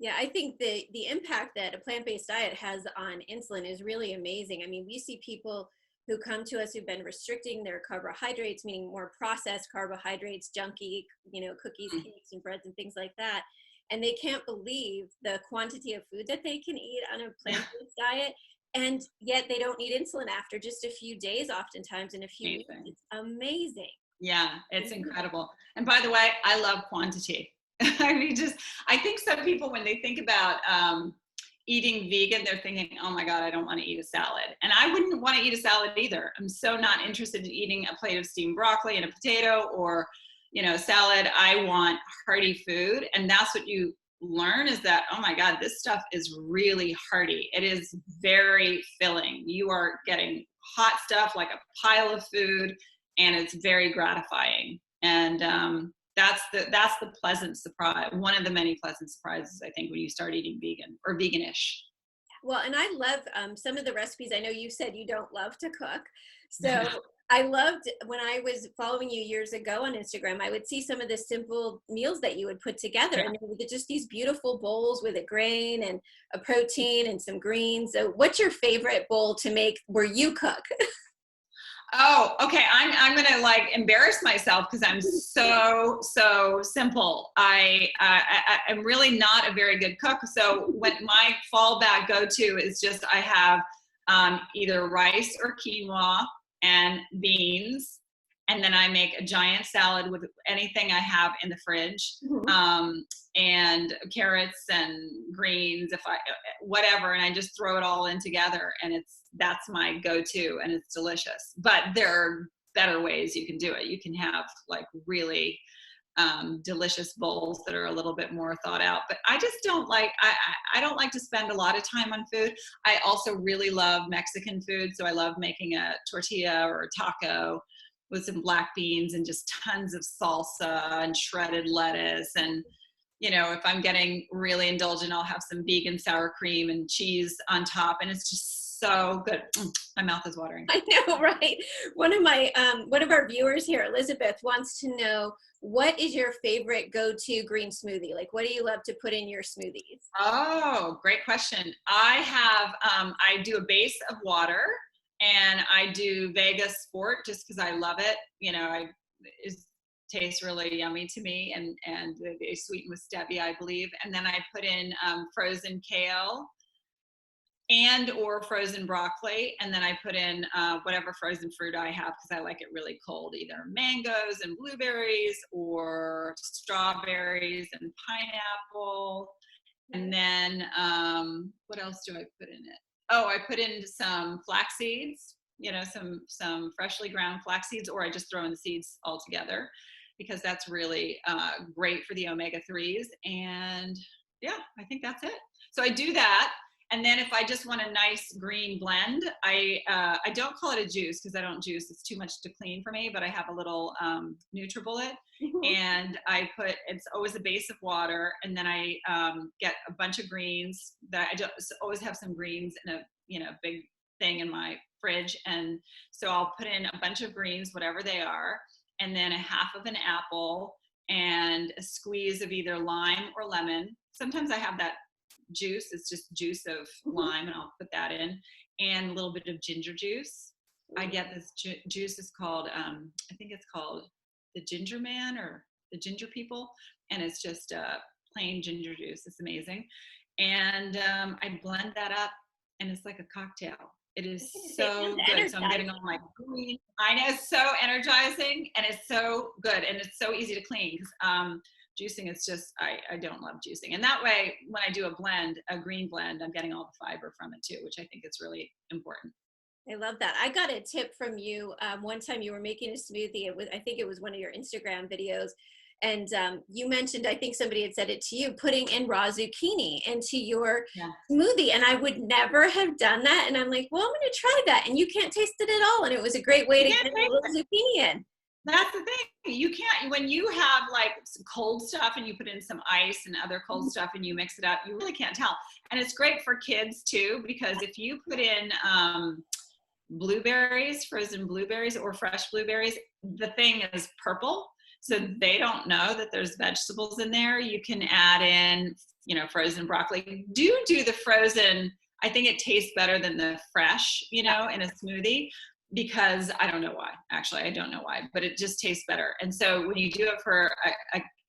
Yeah, I think the impact that a plant-based diet has on insulin is really amazing. I mean, we see people who come to us who've been restricting their carbohydrates, meaning more processed carbohydrates, junky, cookies, cakes, and breads and things like that. And they can't believe the quantity of food that they can eat on a plant-based diet. And yet they don't need insulin after just a few days, oftentimes in a few weeks. It's amazing. Yeah, it's incredible. And by the way, I love quantity. I think some people, when they think about eating vegan, they're thinking, oh my God, I don't want to eat a salad. And I wouldn't want to eat a salad either. I'm so not interested in eating a plate of steamed broccoli and a potato or, salad. I want hearty food. And that's what you learn, is that, oh my God, this stuff is really hearty. It is very filling. You are getting hot stuff, like a pile of food, and it's very gratifying. And that's the pleasant surprise, one of the many pleasant surprises, I think, when you start eating vegan or veganish. Well, and I love some of the recipes. I know you said you don't love to cook. So I loved when I was following you years ago on Instagram, I would see some of the simple meals that you would put together. Yeah. And they were just these beautiful bowls with a grain and a protein and some greens. So what's your favorite bowl to make where you cook? Oh, okay. I'm gonna like embarrass myself because I'm so simple. I'm really not a very good cook. So when my fallback go-to is just I have either rice or quinoa and beans, and then I make a giant salad with anything I have in the fridge, and carrots and greens, if I whatever, and I just throw it all in together, and that's my go-to, and it's delicious. But there are better ways you can do it. You can have like really delicious bowls that are a little bit more thought out. But I just don't like, I don't like to spend a lot of time on food. I also really love Mexican food. So I love making a tortilla or a taco with some black beans and just tons of salsa and shredded lettuce. And, you know, if I'm getting really indulgent, I'll have some vegan sour cream and cheese on top. And it's just so good. My mouth is watering. I know, right? One of our viewers here, Elizabeth, wants to know, what is your favorite go-to green smoothie? Like, what do you love to put in your smoothies? Oh, great question. I do a base of water, and I do Vega Sport just because I love it. You know, it tastes really yummy to me, and they sweeten with stevia, I believe. And then I put in frozen kale and or frozen broccoli, and then I put in whatever frozen fruit I have because I like it really cold, either mangoes and blueberries or strawberries and pineapple. And then what else do I put in it? Oh, I put in some flax seeds, you know, some freshly ground flax seeds, or I just throw in the seeds all together because that's really great for the omega-3s. And yeah, I think that's it. So I do that. And then if I just want a nice green blend, I don't call it a juice because I don't juice. It's too much to clean for me, but I have a little NutriBullet, and it's always a base of water. And then I get a bunch of greens that I just always have some greens in a big thing in my fridge. And so I'll put in a bunch of greens, whatever they are, and then a half of an apple and a squeeze of either lime or lemon. Sometimes I have that juice, it's just juice of lime, and I'll put that in, and a little bit of ginger juice. I get this juice is called I think it's called the Ginger Man or the Ginger People, and it's just plain ginger juice. It's amazing. And I blend that up, and it's like a cocktail. It is so good. So I'm getting all my green. I know, it's so energizing, and it's so good, and it's so easy to clean because juicing, it's just, I don't love juicing. And that way, when I do a green blend, I'm getting all the fiber from it too, which I think is really important. I love that. I got a tip from you one time. You were making a smoothie. I think it was one of your Instagram videos. And you mentioned, I think somebody had said it to you, putting in raw zucchini into your smoothie. And I would never have done that. And I'm like, well, I'm going to try that. And you can't taste it at all. And it was a great way to get a little zucchini in. That's the thing. You can't, when you have like some cold stuff and you put in some ice and other cold stuff and you mix it up, you really can't tell. And it's great for kids too, because if you put in blueberries, frozen blueberries or fresh blueberries, the thing is purple. So they don't know that there's vegetables in there. You can add in, frozen broccoli. Do the frozen. I think it tastes better than the fresh, in a smoothie. Because I don't know why, actually, I don't know why, but it just tastes better. And so when you do it for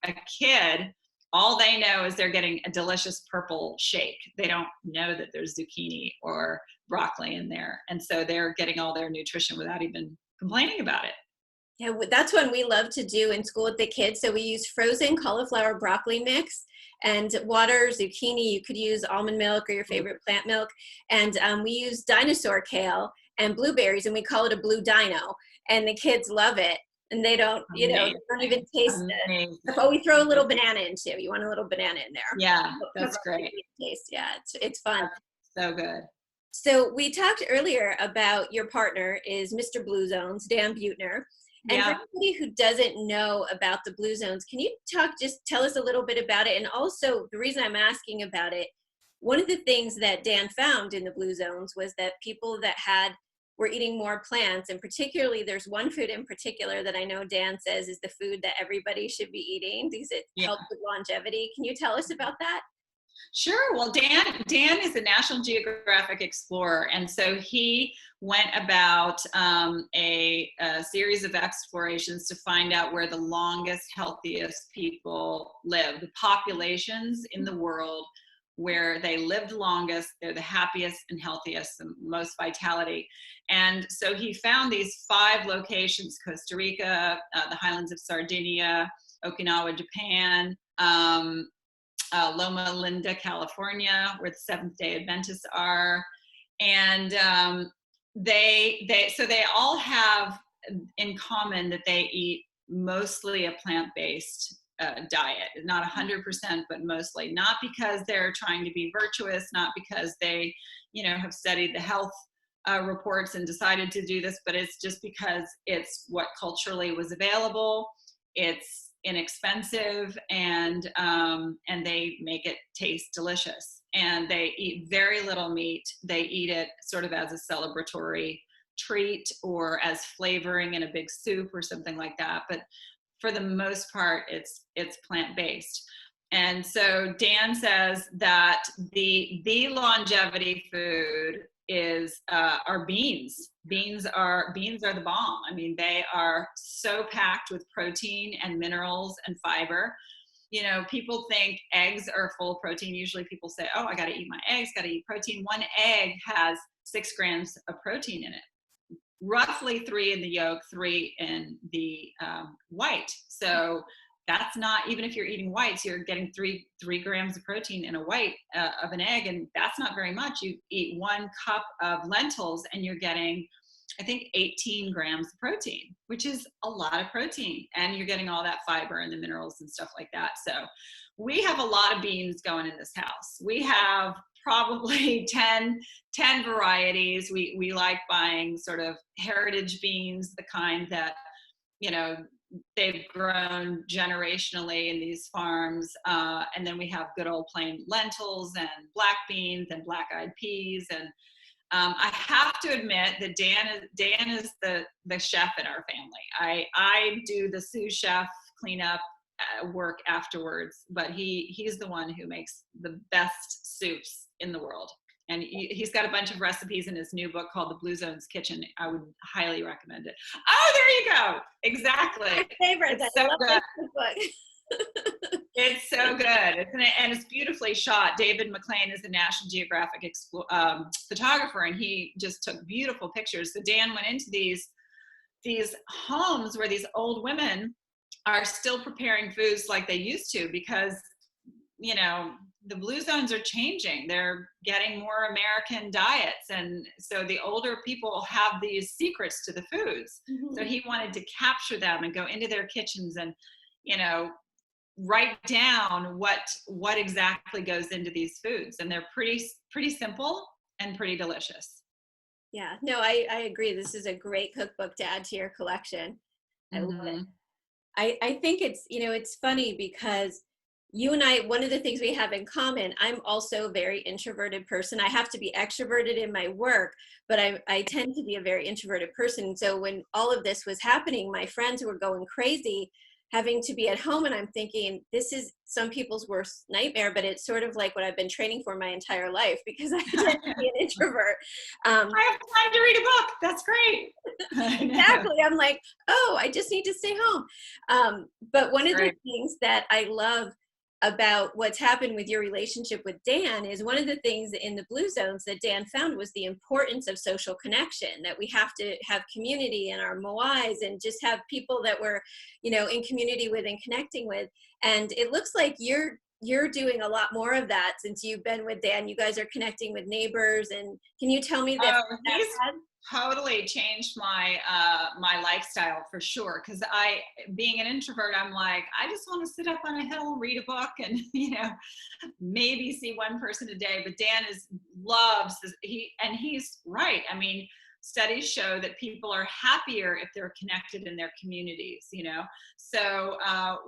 a kid, all they know is they're getting a delicious purple shake. They don't know that there's zucchini or broccoli in there. And so they're getting all their nutrition without even complaining about it. Yeah, that's one we love to do in school with the kids. So we use frozen cauliflower broccoli mix and water, zucchini. You could use almond milk or your favorite plant milk. And we use dinosaur kale and blueberries, and we call it a blue dino. And the kids love it. And they don't, they don't even taste it. But we throw a little banana in too. You want a little banana in there. Yeah, that's great. Taste. Yeah, it's fun. That's so good. So we talked earlier about your partner is Mr. Blue Zones, Dan Buettner. And for Yeah. anybody who doesn't know about the Blue Zones, can you just tell us a little bit about it? And also the reason I'm asking about it, one of the things that Dan found in the Blue Zones was that people that were eating more plants, and particularly there's one food in particular that I know Dan says is the food that everybody should be eating because it Yeah. helps with longevity. Can you tell us about that? Sure. Well, Dan is a National Geographic explorer, and so he went about a series of explorations to find out where the longest, healthiest people live, the populations in the world where they lived longest, they're the happiest and healthiest, the most vitality. And so he found these 5 locations: Costa Rica, the highlands of Sardinia, Okinawa, Japan, Loma Linda, California, where the Seventh-day Adventists are, and they all have in common that they eat mostly a plant-based diet, not 100%, but mostly. Not because they're trying to be virtuous, not because they, have studied the health reports and decided to do this, but it's just because it's what culturally was available. It's inexpensive, and they make it taste delicious, and they eat very little meat. They eat it sort of as a celebratory treat or as flavoring in a big soup or something like that, but for the most part it's plant-based. And so Dan says that the longevity food is are beans. Beans are the bomb. I mean, they are so packed with protein and minerals and fiber. People think eggs are full of protein. Usually people say, oh, I got to eat my eggs, got to eat protein. One egg has 6 grams of protein in it, roughly 3 in the yolk, 3 in the white. So that's not, even if you're eating whites, you're getting 3 grams of protein in a white of an egg, and that's not very much. You eat 1 cup of lentils and you're getting, I think, 18 grams of protein, which is a lot of protein, and you're getting all that fiber and the minerals and stuff like that. So we have a lot of beans going in this house. We have probably 10 varieties. We like buying sort of heritage beans, the kind that, they've grown generationally in these farms. And then we have good old plain lentils and black beans and black-eyed peas. And I have to admit that Dan is the chef in our family. I do the sous chef cleanup work afterwards, but he's the one who makes the best soups in the world. And he's got a bunch of recipes in his new book called The Blue Zones Kitchen. I would highly recommend it. Oh, there you go. Exactly. My favorite. It's so good. It's so good. And it's beautifully shot. David McLean is a National Geographic photographer, and he just took beautiful pictures. So Dan went into these homes where these old women are still preparing foods like they used to, because the Blue Zones are changing. They're getting more American diets, and so the older people have these secrets to the foods. Mm-hmm. So he wanted to capture them and go into their kitchens and write down what exactly goes into these foods, and they're pretty simple and pretty delicious. Yeah, no, I agree. This is a great cookbook to add to your collection. I love it. I think it's funny because you and I, one of the things we have in common, I'm also a very introverted person. I have to be extroverted in my work, but I tend to be a very introverted person. So when all of this was happening, my friends were going crazy having to be at home, and I'm thinking, this is some people's worst nightmare, but it's sort of like what I've been training for my entire life, because I tend to be an introvert. I have time to read a book. That's great. Exactly. I'm like, oh, I just need to stay home. But one of the things that I love about what's happened with your relationship with Dan is one of the things in the Blue Zones that Dan found was the importance of social connection, that we have to have community in our moais and just have people that we're, in community with and connecting with. And it looks like you're doing a lot more of that since you've been with Dan. You guys are connecting with neighbors, and can you tell me that? totally changed my my lifestyle for sure. Because being an introvert, I'm like, I just want to sit up on a hill, read a book, and maybe see one person a day. But Dan loves this, he's right. I mean, studies show that people are happier if they're connected in their communities. So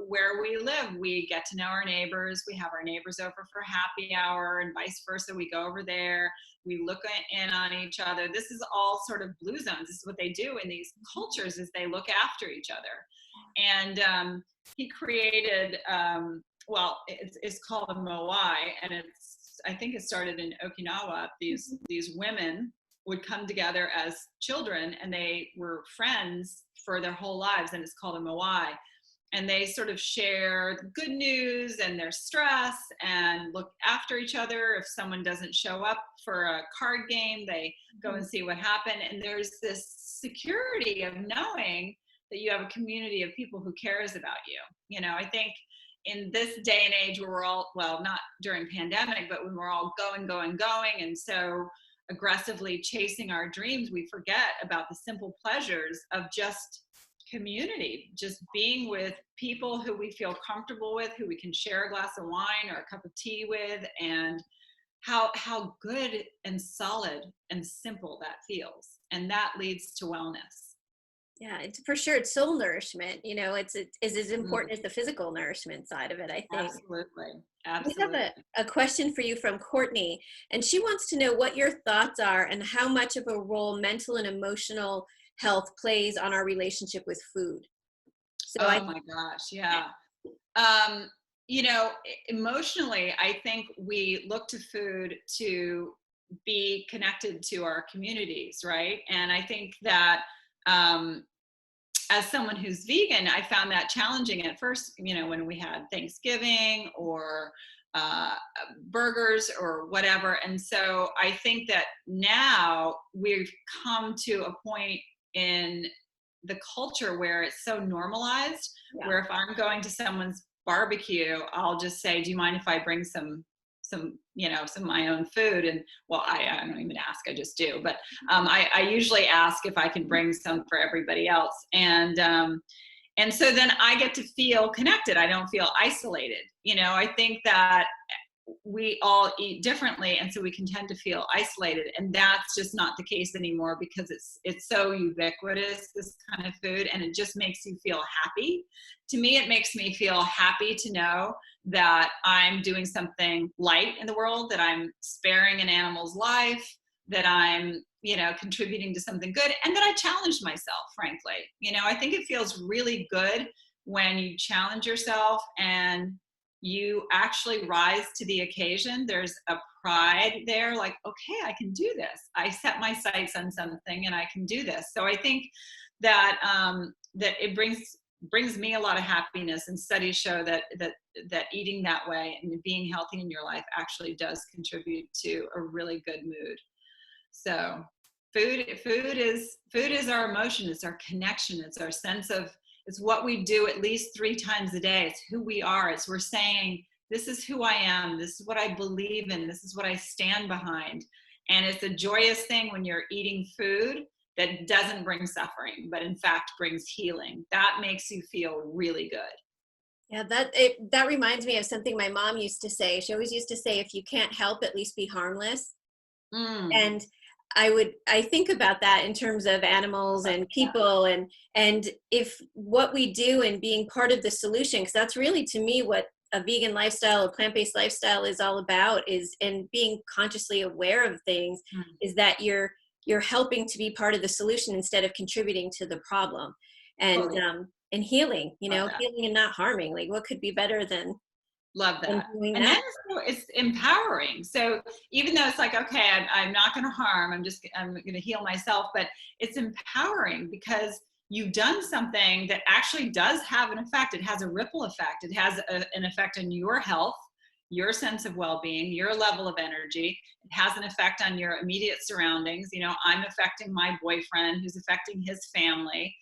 where we live, we get to know our neighbors. We have our neighbors over for happy hour, and vice versa. We go over there. We look in on each other. This is all sort of blue zones. This is what they do in these cultures, is they look after each other. And he created, well, it's called a moai, and I think it started in Okinawa. These women would come together as children, and they were friends for their whole lives, and it's called a moai. And they sort of share the good news and their stress and look after each other. If someone doesn't show up for a card game, they go and see what happened. And there's this security of knowing that you have a community of people who cares about you. I think in this day and age where we're all, well, not during pandemic, but when we're all going, and so aggressively chasing our dreams, we forget about the simple pleasures of just community, just being with people who we feel comfortable with, who we can share a glass of wine or a cup of tea with, and how good and solid and simple that feels. And that leads to wellness. Yeah, it's for sure. It's soul nourishment. It's as important as the physical nourishment side of it, I think. Absolutely. We have a question for you from Courtney, and she wants to know what your thoughts are and how much of a role mental and emotional health plays on our relationship with food. So my gosh, yeah. Emotionally, I think we look to food to be connected to our communities, right? And I think that as someone who's vegan, I found that challenging at first, when we had Thanksgiving or burgers or whatever. And so I think that now we've come to a point in the culture where it's so normalized, where if I'm going to someone's barbecue, I'll just say, do you mind if I bring some of my own food? And well, I don't even ask, I just do. But I usually ask if I can bring some for everybody else. And so then I get to feel connected. I don't feel isolated. I think that we all eat differently, and so we can tend to feel isolated, and that's just not the case anymore, because it's so ubiquitous, this kind of food, and it just makes you feel happy. To me, it makes me feel happy to know that I'm doing something light in the world, that I'm sparing an animal's life, that I'm contributing to something good, and that I challenged myself, frankly. I think it feels really good when you challenge yourself and you actually rise to the occasion. There's a pride there, like, okay, I can do this. I set my sights on something and I can do this. So I think that that it brings me a lot of happiness, and studies show that eating that way and being healthy in your life actually does contribute to a really good mood. So food is our emotion, it's our connection, it's our sense of, it's what we do at least 3 times a day. It's who we are. It's we're saying, this is who I am. This is what I believe in. This is what I stand behind. And it's a joyous thing when you're eating food that doesn't bring suffering, but in fact brings healing. That makes you feel really good. Yeah, that reminds me of something my mom used to say. She always used to say, if you can't help, at least be harmless. And I think about that in terms of animals and people, and if what we do and being part of the solution, because that's really, to me, what a vegan lifestyle, a plant-based lifestyle is all about, is, and being consciously aware of things, is that you're helping to be part of the solution instead of contributing to the problem. And and healing, healing and not harming. Like, what could be better than Love that. And then it's empowering. So even though it's like, okay, I'm not going to harm, I'm going to heal myself, but it's empowering because you've done something that actually does have an effect. It has a ripple effect. It has an effect on your health, your sense of well-being, your level of energy. It has an effect on your immediate surroundings. I'm affecting my boyfriend, who's affecting his family.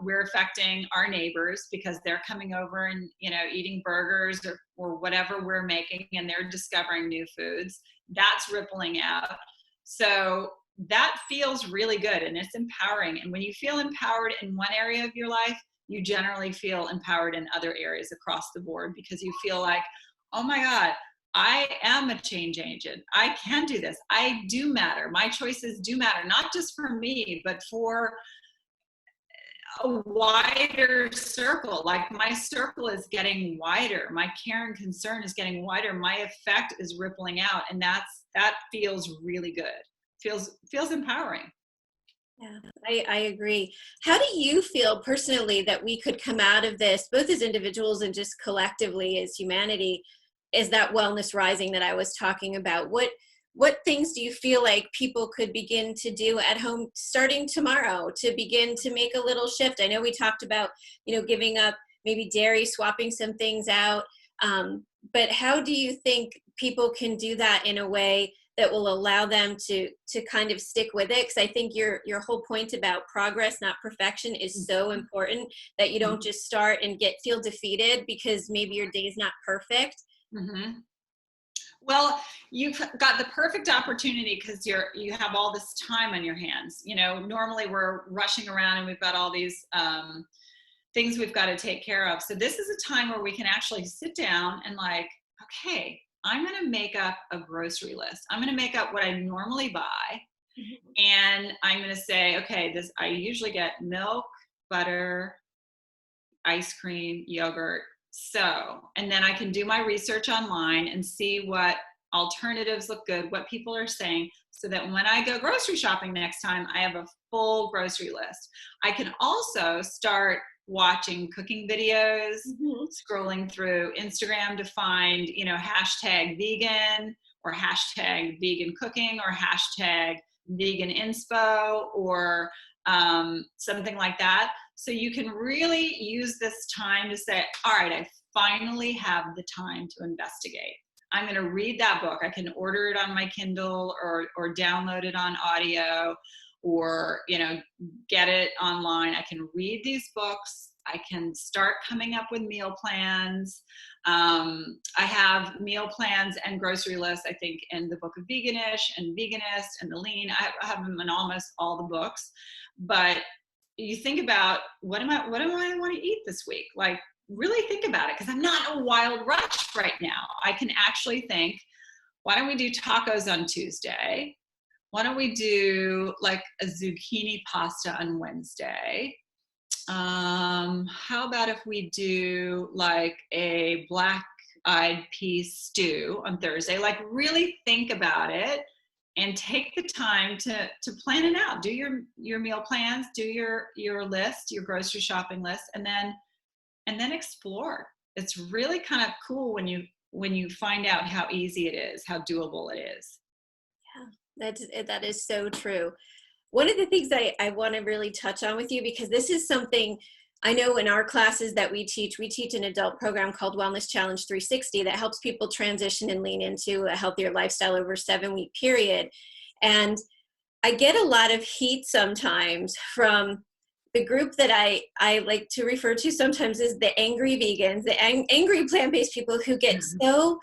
We're affecting our neighbors because they're coming over and eating burgers or whatever we're making, and they're discovering new foods. That's rippling out. So that feels really good and it's empowering. And when you feel empowered in one area of your life, you generally feel empowered in other areas across the board, because you feel like, oh my God, I am a change agent. I can do this. I do matter. My choices do matter, not just for me, but for a wider circle. Like, my circle is getting wider. My care and concern is getting wider. My effect is rippling out. And that feels really good. Feels empowering. Yeah, I agree. How do you feel personally that we could come out of this, both as individuals and just collectively as humanity, is that wellness rising that I was talking about? What things do you feel like people could begin to do at home starting tomorrow to begin to make a little shift? I know we talked about, giving up maybe dairy, swapping some things out. But how do you think people can do that in a way that will allow them to kind of stick with it? Because I think your whole point about progress, not perfection, is so important, that you don't just start and feel defeated because maybe your day is not perfect. Mm-hmm. Well, you've got the perfect opportunity because you have all this time on your hands. Normally we're rushing around and we've got all these things we've got to take care of. So this is a time where we can actually sit down and like, okay, I'm going to make up a grocery list. I'm going to make up what I normally buy. And I'm going to say, okay, I usually get milk, butter, ice cream, yogurt. And then I can do my research online and see what alternatives look good, what people are saying, so that when I go grocery shopping next time, I have a full grocery list. I can also start watching cooking videos, scrolling through Instagram to find, hashtag vegan or hashtag vegan cooking or hashtag vegan inspo or something like that. So you can really use this time to say, all right, I finally have the time to investigate. I'm going to read that book. I can order it on my Kindle or download it on audio or, get it online. I can read these books. I can start coming up with meal plans. I have meal plans and grocery lists, I think, in the book of Veganish and Veganist and the Lean. I have them in almost all the books. But you think about, what do I want to eat this week? Like, really think about it, because I'm not in a wild rush right now. I can actually think, why don't we do tacos on Tuesday? Why don't we do like a zucchini pasta on Wednesday? How about if we do like a black-eyed peas stew on Thursday? Like, really think about it and take the time to plan it out. Do your meal plans, do your list, your grocery shopping list, and then explore. It's really kind of cool when you find out how easy it is, how doable it is. Yeah, that is so true. One of the things I want to really touch on with you, because this is something I know in our classes that we teach an adult program called Wellness Challenge 360 that helps people transition and lean into a healthier lifestyle over a 7-week period. And I get a lot of heat sometimes from the group that I like to refer to sometimes as the angry vegans, the angry plant-based people who get so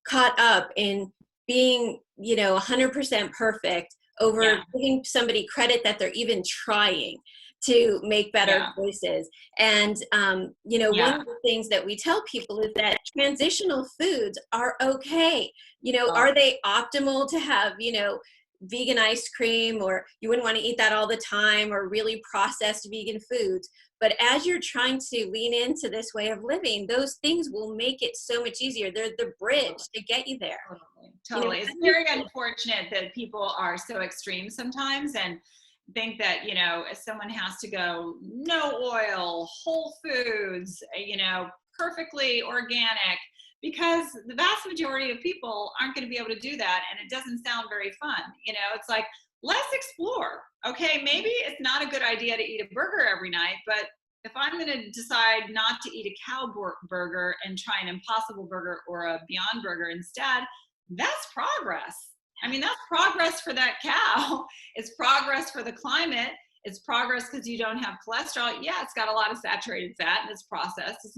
caught up in being, 100% perfect over giving somebody credit that they're even trying to make better choices. And, one of the things that we tell people is that transitional foods are okay. Are they optimal to have, vegan ice cream, or you wouldn't want to eat that all the time, or really processed vegan foods? But as you're trying to lean into this way of living, those things will make it so much easier. They're the bridge to get you there. Totally. It's very unfortunate that people are so extreme sometimes and think that, someone has to go no oil, whole foods, perfectly organic, because the vast majority of people aren't going to be able to do that. And it doesn't sound very fun. It's like, let's explore. Okay, maybe it's not a good idea to eat a burger every night, but if I'm going to decide not to eat a cow burger and try an Impossible Burger or a Beyond Burger instead, that's progress. I mean, that's progress for that cow. It's progress for the climate. It's progress because you don't have cholesterol. Yeah, it's got a lot of saturated fat and it's processed. It's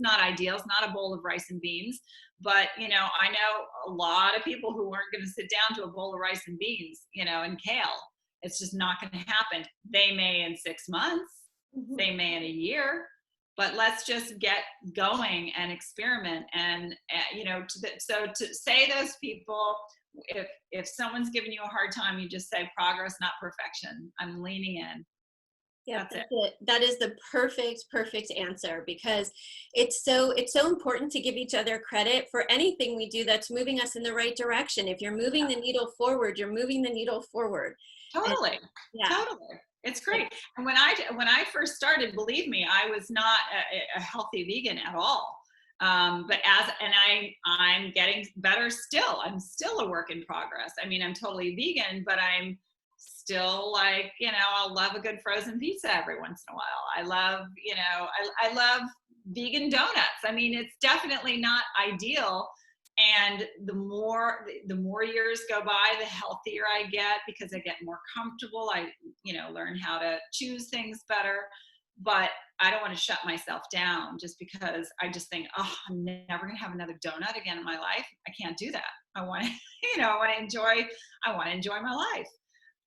not ideal. It's not a bowl of rice and beans. But, I know a lot of people who aren't going to sit down to a bowl of rice and beans, and kale. It's just not going to happen. They may in 6 months, they may in a year, but let's just get going and experiment. And so to say those people, if someone's giving you a hard time, you just say progress, not perfection. I'm leaning in. Yeah, That's it. that is the perfect answer, because it's so important to give each other credit for anything we do that's moving us in the right direction. If you're moving the needle forward, you're moving the needle forward. Totally. And, yeah. Totally. It's great. And when I first started, believe me, I was not a healthy vegan at all. But I'm getting better still. I'm still a work in progress. I mean, I'm totally vegan, but I'm still like, I'll love a good frozen pizza every once in a while. I love, I love vegan donuts. I mean, it's definitely not ideal. And the more years go by, the healthier I get, because I get more comfortable. I, learn how to choose things better. But I don't want to shut myself down just because I just think, oh, I'm never going to have another donut again in my life. I can't do that. I want to, I want to enjoy my life.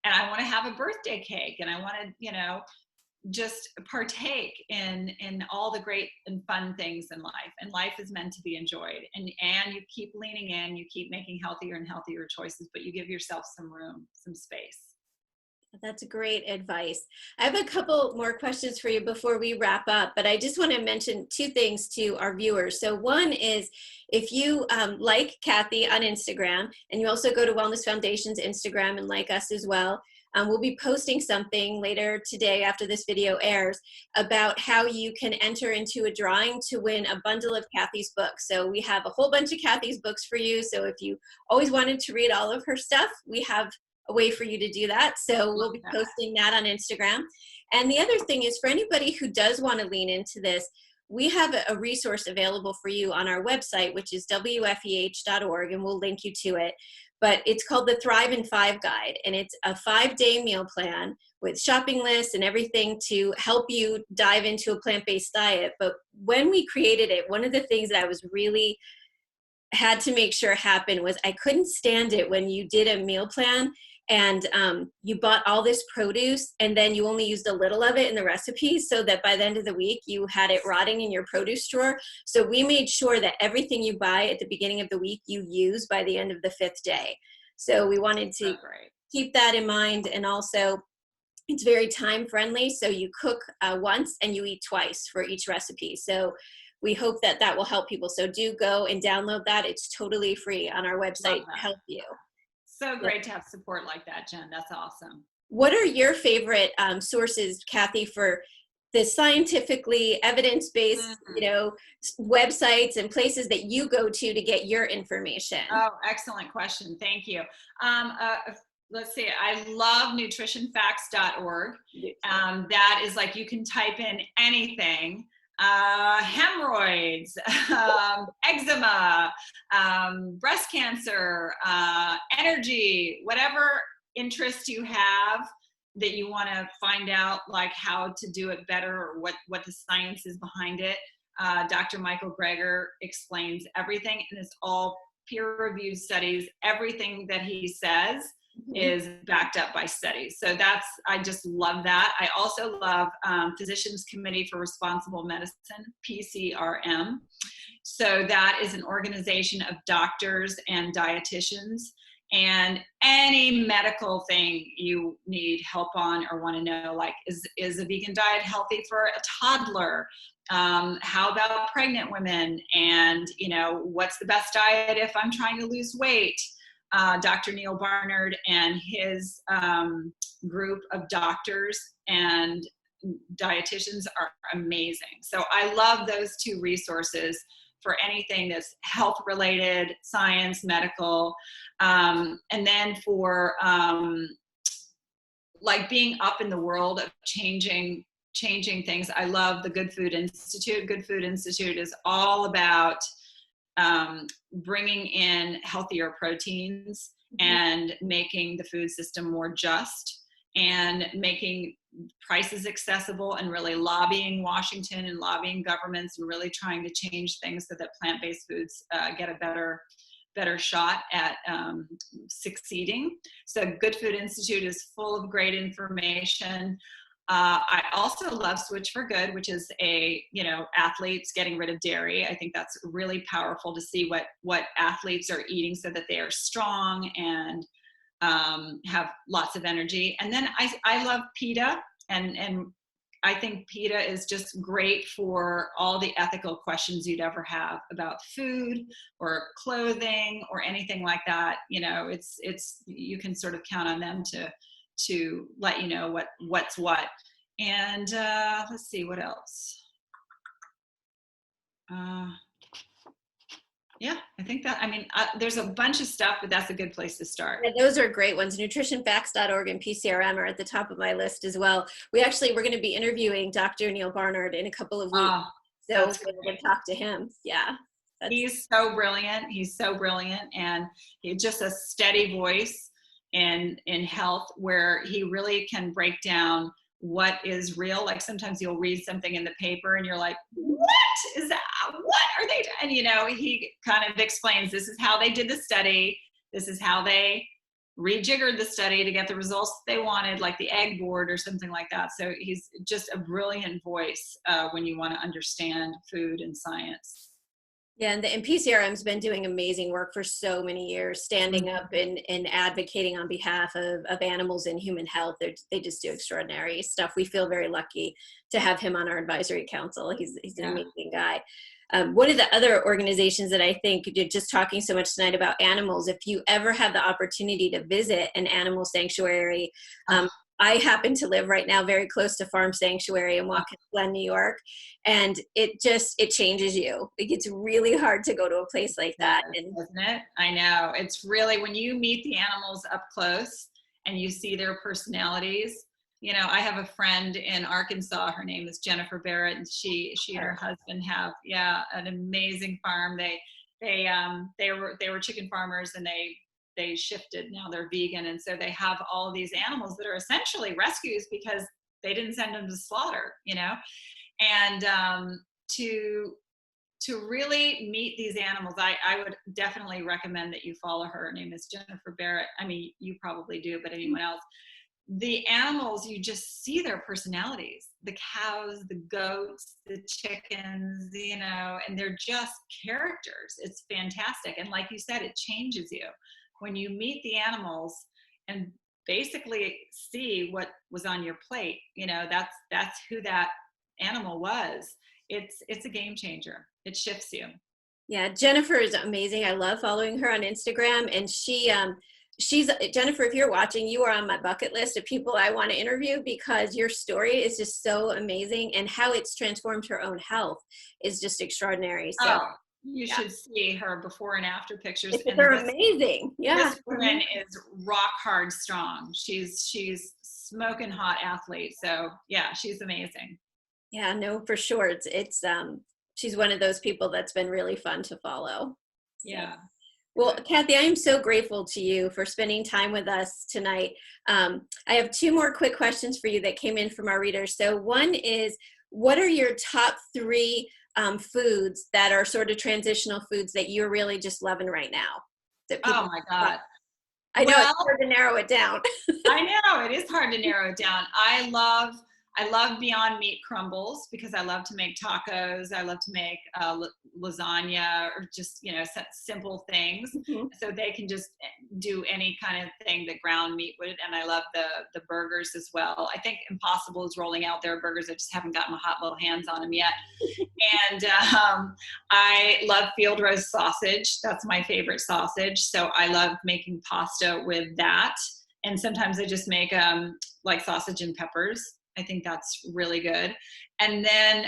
And I want to have a birthday cake, and I want to, just partake in all the great and fun things in life. And life is meant to be enjoyed. And you keep leaning in, you keep making healthier and healthier choices, but you give yourself some room, some space. That's great advice. I have a couple more questions for you before we wrap up, but I just want to mention two things to our viewers. So one is, if you like Kathy on Instagram, and you also go to Wellness Foundation's Instagram and like us as well, we'll be posting something later today after this video airs about how you can enter into a drawing to win a bundle of Kathy's books. So we have a whole bunch of Kathy's books for you. So if you always wanted to read all of her stuff, we have a way for you to do that. So we'll be posting that on Instagram. And the other thing is, for anybody who does want to lean into this, we have a resource available for you on our website, which is wfeh.org, and we'll link you to it. But it's called the Thrive in 5 Guide, and it's a 5-day meal plan with shopping lists and everything to help you dive into a plant-based diet. But when we created it, one of the things that I was really had to make sure happened was, I couldn't stand it when you did a meal plan and you bought all this produce and then you only used a little of it in the recipes, so that by the end of the week you had it rotting in your produce drawer. So we made sure that everything you buy at the beginning of the week you use by the end of the 5th day. So we wanted to keep that in mind. And also, it's very time friendly. So you cook once and you eat twice for each recipe. So we hope that that will help people. So do go and download that. It's totally free on our website to help you. So great to have support like that, Jen. That's awesome. What are your favorite sources, Kathy, for the scientifically evidence-based, websites and places that you go to get your information? Oh, excellent question. Thank you. Let's see. I love nutritionfacts.org. That is like, you can type in anything. Hemorrhoids, eczema, breast cancer, energy, whatever interest you have that you want to find out, like how to do it better or what the science is behind it. Dr. Michael Greger explains everything, and it's all peer-reviewed studies. Everything that he says is backed up by studies. So I just love that. I also love Physicians Committee for Responsible Medicine, PCRM. So that is an organization of doctors and dietitians, and any medical thing you need help on or want to know, like, is a vegan diet healthy for a toddler? How about pregnant women? And, what's the best diet if I'm trying to lose weight? Dr. Neil Barnard and his group of doctors and dietitians are amazing. So I love those two resources for anything that's health related, science, medical. And then for like being up in the world of changing things, I love the Good Food Institute. Good Food Institute is all about bringing in healthier proteins and making the food system more just, and making prices accessible, and really lobbying Washington and lobbying governments and really trying to change things so that plant-based foods get a better better shot at succeeding. So Good Food Institute is full of great information. I also love Switch for Good, which is athletes getting rid of dairy. I think that's really powerful to see what athletes are eating so that they are strong and have lots of energy. And then I love PETA, and I think PETA is just great for all the ethical questions you'd ever have about food or clothing or anything like that. It's you can sort of count on them to let you know what's what. And let's see what else. Yeah, I think that, there's a bunch of stuff, but that's a good place to start. Yeah, those are great ones. Nutritionfacts.org and PCRM are at the top of my list as well. We're going to be interviewing Dr. Neil Barnard in a couple of weeks. So we're going to talk to him. Yeah. He's so brilliant. He's so brilliant. And he's just a steady voice in health, where he really can break down what is real. Like sometimes you'll read something in the paper and you're like, what is that? What are they doing? And he kind of explains, this is how they did the study. This is how they rejiggered the study to get the results they wanted, like the egg board or something like that. So he's just a brilliant voice when you want to understand food and science. Yeah, and PCRM's been doing amazing work for so many years, standing up and advocating on behalf of animals and human health. They just do extraordinary stuff. We feel very lucky to have him on our advisory council. He's an amazing guy. One of the other organizations that I think, just talking so much tonight about animals, if you ever have the opportunity to visit an animal sanctuary, I happen to live right now very close to Farm Sanctuary in Watkins Glen, New York. And it changes you. It gets really hard to go to a place like that. Isn't it? I know. It's really, when you meet the animals up close and you see their personalities. I have a friend in Arkansas. Her name is Jennifer Barrett, and she and her husband have an amazing farm. They were chicken farmers, and they shifted. Now they're vegan, and so they have all these animals that are essentially rescues because they didn't send them to slaughter. And to really meet these animals, I would definitely recommend that you follow her. Her name is Jennifer Barrett. You probably do, but anyone else. The animals, you just see their personalities, the cows, the goats, the chickens, and they're just characters. It's fantastic. And like you said, it changes you when you meet the animals and basically see what was on your plate. That's who that animal was. It's a game changer. It shifts you. Yeah, Jennifer is amazing. I love following her on Instagram, and she's Jennifer, if you're watching, you are on my bucket list of people I want to interview, because your story is just so amazing, and how it's transformed her own health is just extraordinary. So you should see her before and after pictures. They're amazing. Yeah. This woman is rock hard strong. She's smoking hot athlete. So yeah, she's amazing. Yeah, no, for sure. It's she's one of those people that's been really fun to follow. Yeah. Well, Kathy, I am so grateful to you for spending time with us tonight. I have two more quick questions for you that came in from our readers. So one is, what are your top three foods that are sort of transitional foods that you're really just loving right now? Oh my God. I know it's hard to narrow it down. I know, it is hard to narrow it down. I love Beyond Meat crumbles because I love to make tacos. I love to make lasagna, or just, simple things. Mm-hmm. So they can just do any kind of thing that ground meat would. And I love the burgers as well. I think Impossible is rolling out their burgers. I just haven't gotten my hot little hands on them yet. And I love field roast sausage. That's my favorite sausage. So I love making pasta with that. And sometimes I just make like sausage and peppers. I think that's really good. And then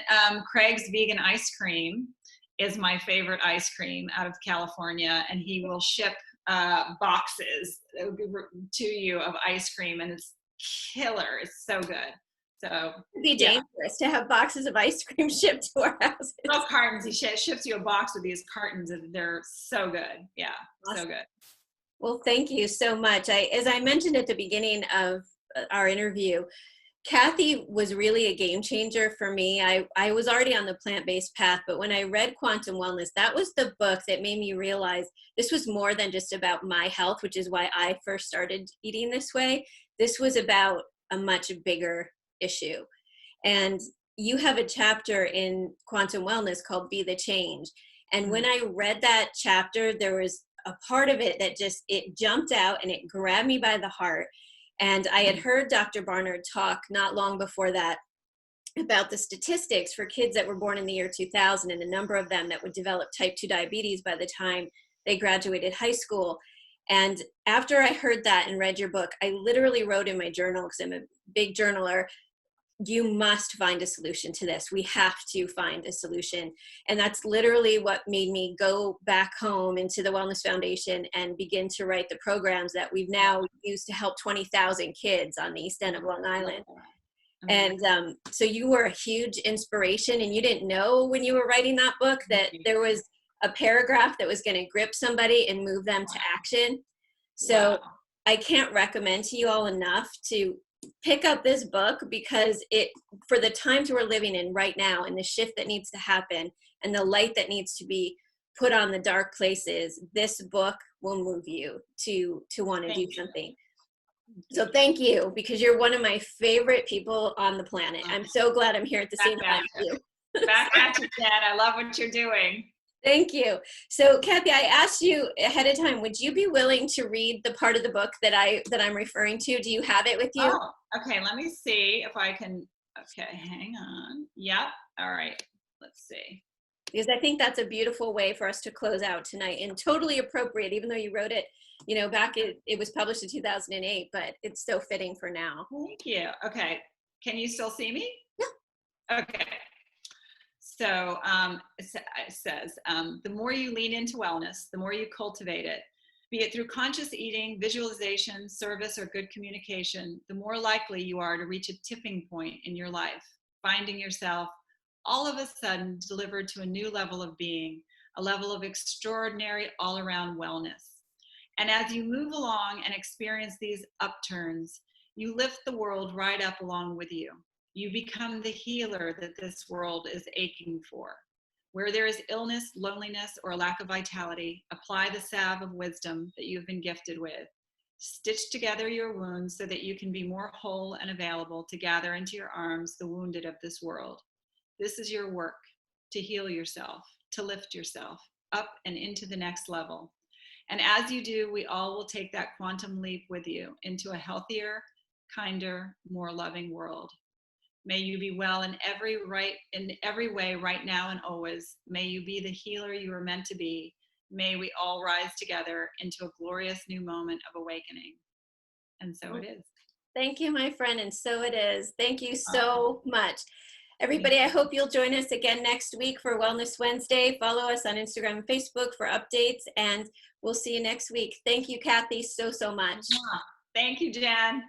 Craig's vegan ice cream is my favorite ice cream out of California, and he will ship boxes to you of ice cream, and it's killer. It's so good. So it'd be dangerous to have boxes of ice cream shipped to our houses. Oh, cartons. He ships you a box with these cartons, and they're so good. Yeah, awesome. So good. Well, thank you so much. As I mentioned at the beginning of our interview, Kathy was really a game changer for me. I was already on the plant-based path, but when I read Quantum Wellness, that was the book that made me realize this was more than just about my health, which is why I first started eating this way. This was about a much bigger issue. And you have a chapter in Quantum Wellness called Be the Change. And when I read that chapter, there was a part of it that just, it jumped out and it grabbed me by the heart. And I had heard Dr. Barnard talk not long before that about the statistics for kids that were born in the year 2000 and the number of them that would develop type 2 diabetes by the time they graduated high school. And after I heard that and read your book, I literally wrote in my journal, because I'm a big journaler, you must find a solution to this. We have to find a solution. And that's literally what made me go back home into the Wellness Foundation and begin to write the programs that we've now used to help 20,000 kids on the East End of Long Island. And so you were a huge inspiration, and you didn't know when you were writing that book that there was a paragraph that was going to grip somebody and move them to action. So I can't recommend to you all enough to pick up this book, because it, for the times we're living in right now and the shift that needs to happen and the light that needs to be put on the dark places, this book will move you to want to do something. So thank you, because you're one of my favorite people on the planet. I'm so glad I'm here at the same time as you. Back at you, Jen. I love what you're doing. Thank you. So Kathy, I asked you ahead of time, would you be willing to read the part of the book that I'm referring to? Do you have it with you? Oh, okay. Let me see if I can. Okay, hang on. Yep. All right. Let's see. Because I think that's a beautiful way for us to close out tonight, and totally appropriate, even though you wrote it, you know, back it was published in 2008, but it's so fitting for now. Thank you. Okay. Can you still see me? Yeah. Okay. So it says, the more you lean into wellness, the more you cultivate it, be it through conscious eating, visualization, service, or good communication, the more likely you are to reach a tipping point in your life, finding yourself all of a sudden delivered to a new level of being, a level of extraordinary all-around wellness. And as you move along and experience these upturns, you lift the world right up along with you. You become the healer that this world is aching for. Where there is illness, loneliness, or lack of vitality, apply the salve of wisdom that you've been gifted with. Stitch together your wounds so that you can be more whole and available to gather into your arms the wounded of this world. This is your work, to heal yourself, to lift yourself up and into the next level. And as you do, we all will take that quantum leap with you into a healthier, kinder, more loving world. May you be well in every way right now and always. May you be the healer you are meant to be. May we all rise together into a glorious new moment of awakening. And so it is. Thank you, my friend, and so it is. Thank you so much. Everybody, I hope you'll join us again next week for Wellness Wednesday. Follow us on Instagram and Facebook for updates, and we'll see you next week. Thank you, Kathy, so much. Thank you, Jen.